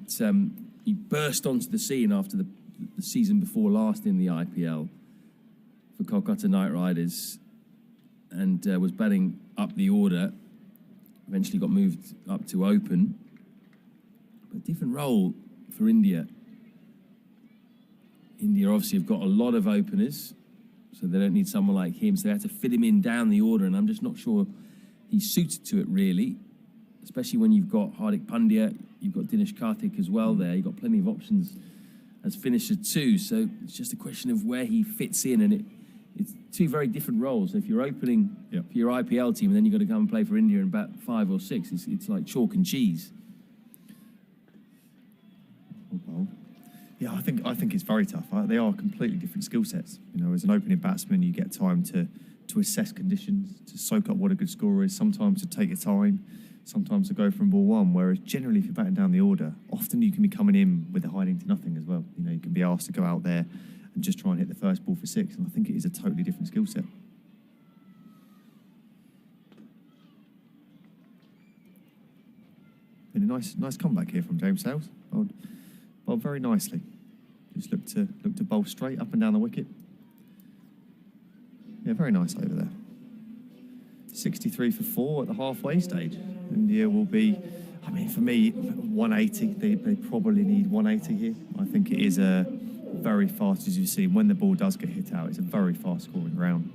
he burst onto the scene after the season before last in the IPL for Kolkata Knight Riders and was batting up the order. Eventually got moved up to open. But different role for India. India obviously have got a lot of openers, so they don't need someone like him, so they had to fit him in down the order, and I'm just not sure he's suited to it, really. Especially when you've got Hardik Pandya, you've got Dinesh Karthik as well there. You've got plenty of options as finisher too. So it's just a question of where he fits in. And it's 2 very different roles. So if you're opening for your IPL team and then you've got to come and play for India and bat 5 or 6, it's like chalk and cheese. Yeah, I think it's very tough. They are completely different skill sets. You know, as an opening batsman, you get time to assess conditions, to soak up what a good scorer is, sometimes to take your time, sometimes to go from ball one, whereas generally if you're batting down the order, often you can be coming in with a hiding to nothing as well. You know, you can be asked to go out there and just try and hit the first ball for 6, and I think it is a totally different skill set. Been a nice comeback here from James Sales. Bowled very nicely. Just looked to bowl straight up and down the wicket. Yeah, very nice over there. 63 for 4 at the halfway stage. India will be, I mean, for me, 180. They probably need 180 here. I think it is a very fast, as you've seen, when the ball does get hit out, it's a very fast scoring ground.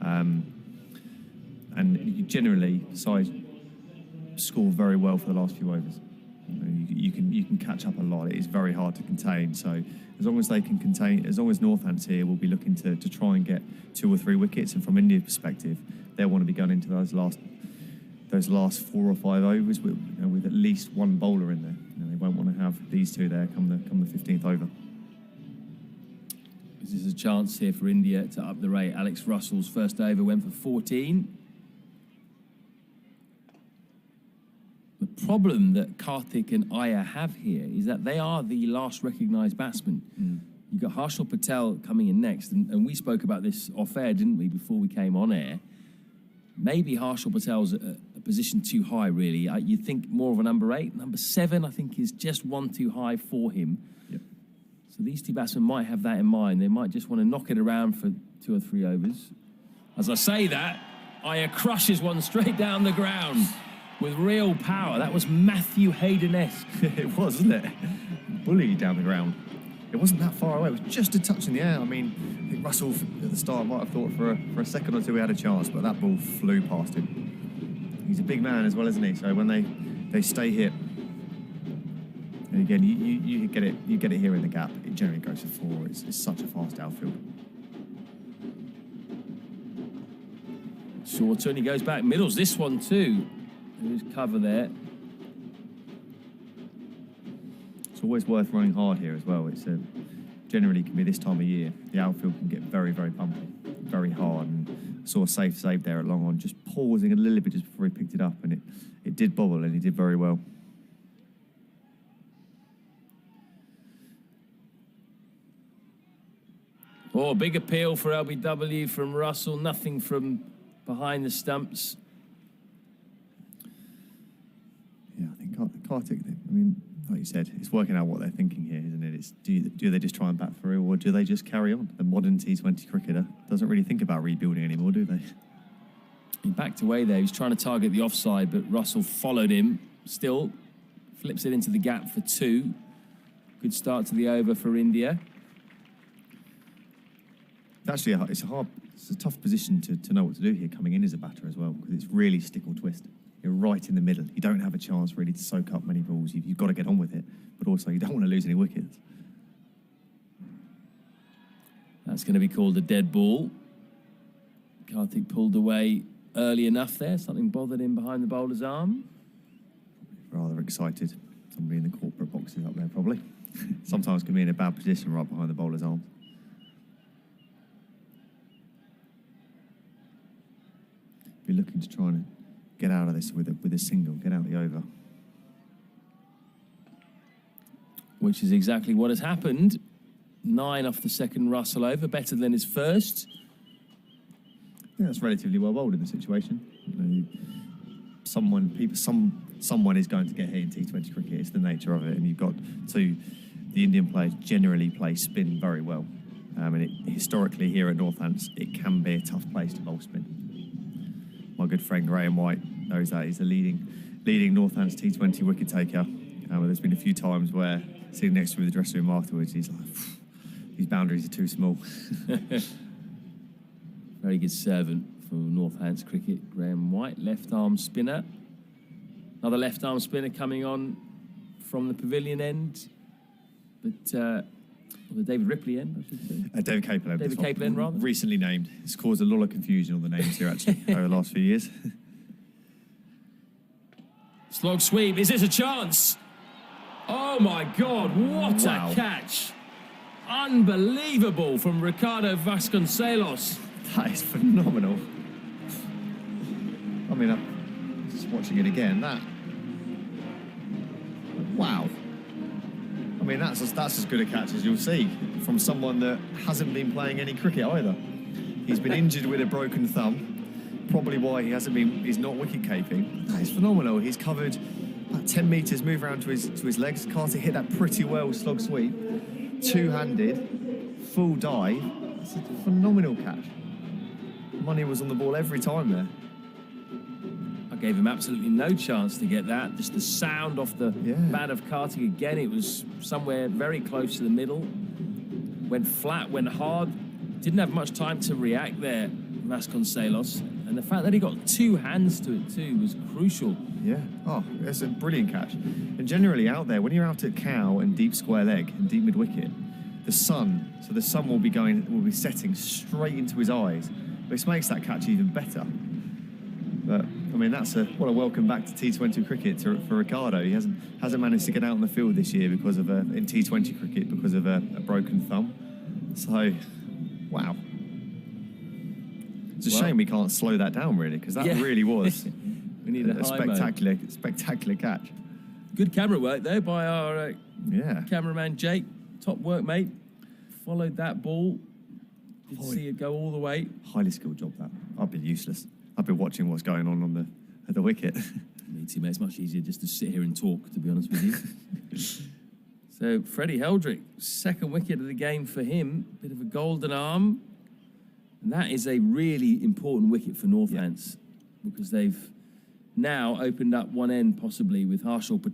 And you generally, sides score very well for the last few overs. You can catch up a lot. It is very hard to contain. So as long as they can contain, as long as Northampton here will be looking to try and get 2 or 3 wickets, and from India's perspective, they'll want to be going into those last 4 or 5 overs with at least one bowler in there. You know, they won't want to have these 2 there come the 15th over. This is a chance here for India to up the rate. Alex Russell's first over went for 14. The problem that Karthik and Iyer have here is that they are the last recognised batsmen. You've got Harshal Patel coming in next, and we spoke about this off-air, didn't we, before we came on air. Maybe Harshal Patel's a position too high, really. You'd think more of a number 8. Number 7, I think, is just one too high for him. Yep. So these 2 batsmen might have that in mind. They might just want to knock it around for 2 or 3 overs. As I say that, Iyer crushes one straight down the ground with real power. That was Matthew Hayden-esque. It was, wasn't it? Bully down the ground. It wasn't that far away. It was just a touch in the air. I mean, I think Russell at the start might have thought for a second or two he had a chance, but that ball flew past him. He's a big man as well, isn't he? So when they stay hit, and again, you get it here in the gap. It generally goes for 4. It's such a fast outfield. Shorter, and he goes back middles. This one too. There's cover there. It's always worth running hard here as well. It's generally can be this time of year. The outfield can get very, very bumpy, very hard. And I saw a safe save there at long on, just pausing a little bit just before he picked it up, and it did bobble, and he did very well. Oh, big appeal for LBW from Russell. Nothing from behind the stumps. Yeah, I think Karthik, I mean, like you said, it's working out what they're thinking here, isn't it? It's do they just try and bat through, or do they just carry on? The modern T20 cricketer doesn't really think about rebuilding anymore, do they? He backed away there. He was trying to target the offside, but Russell followed him. Still flips it into the gap for 2. Good start to the over for India. Actually, it's a tough position to know what to do here coming in as a batter as well, because it's really stick or twist. You're right in the middle. You don't have a chance really to soak up many balls. You've got to get on with it, but also you don't want to lose any wickets. That's going to be called a dead ball. Karthik pulled away early enough there. Something bothered him behind the bowler's arm. Rather excited. Somebody in the corporate boxes up there probably. Sometimes can be in a bad position right behind the bowler's arm. Be looking to try and get out of this with a single, get out the over. Which is exactly what has happened. 9 off the second Russell over, better than his first. I think that's relatively well bowled in the situation. You know, someone is going to get hit in T20 cricket. It's the nature of it, and you've got the Indian players generally play spin very well. Historically here at Northampton, it can be a tough place to bowl spin. My good friend Graham White knows that. He's the leading Northampton T20 wicket taker. There's been a few times where sitting next to him in the dressing room afterwards, he's like, these boundaries are too small. Very good servant for Northampton cricket. Graham White, left arm spinner. Another left arm spinner coming on from the pavilion end, but the David Ripley end, I should say. David Capel end. David Capel end, rather. Recently named. It's caused a lot of confusion on the names here, actually, over the last few years. Slog sweep. Is this a chance? Oh, my God. What Wow. a catch. Unbelievable from Ricardo Vasconcelos. That is phenomenal. I mean, I'm just watching it again. Wow. I mean, that's as good a catch as you'll see from someone that hasn't been playing any cricket either. He's been injured with a broken thumb, probably why he's not wicket keeping. That is phenomenal. He's covered about 10 metres, moved around to his legs. Carter hit that pretty well, slog sweep, two-handed, full dive. It's a phenomenal catch. Money was on the ball every time there. I gave him absolutely no chance to get that. Just the sound off the bat of Kartik again. It was somewhere very close to the middle. Went flat, went hard. Didn't have much time to react there, Vasconcelos. And the fact that he got two hands to it too was crucial. Yeah. Oh, it's a brilliant catch. And generally out there, when you're out at cow and deep square leg and deep mid wicket, the sun will be setting straight into his eyes, which makes that catch even better. But I mean, what a welcome back to T20 cricket for Ricardo. He hasn't managed to get out on the field this year because of in T20 cricket because of a broken thumb. So, wow. It's a shame we can't slow that down really, because that really was we need a spectacular catch. Good camera work though by our cameraman Jake. Top work, mate. Followed that ball. Did see it go all the way. Highly skilled job that. I've been useless. I've been watching what's going on at the wicket. Me too, mate. It's much easier just to sit here and talk, to be honest with you. So Freddie Heldrick, second wicket of the game for him. Bit of a golden arm. And that is a really important wicket for Northants because they've now opened up one end possibly with Harshal Patel.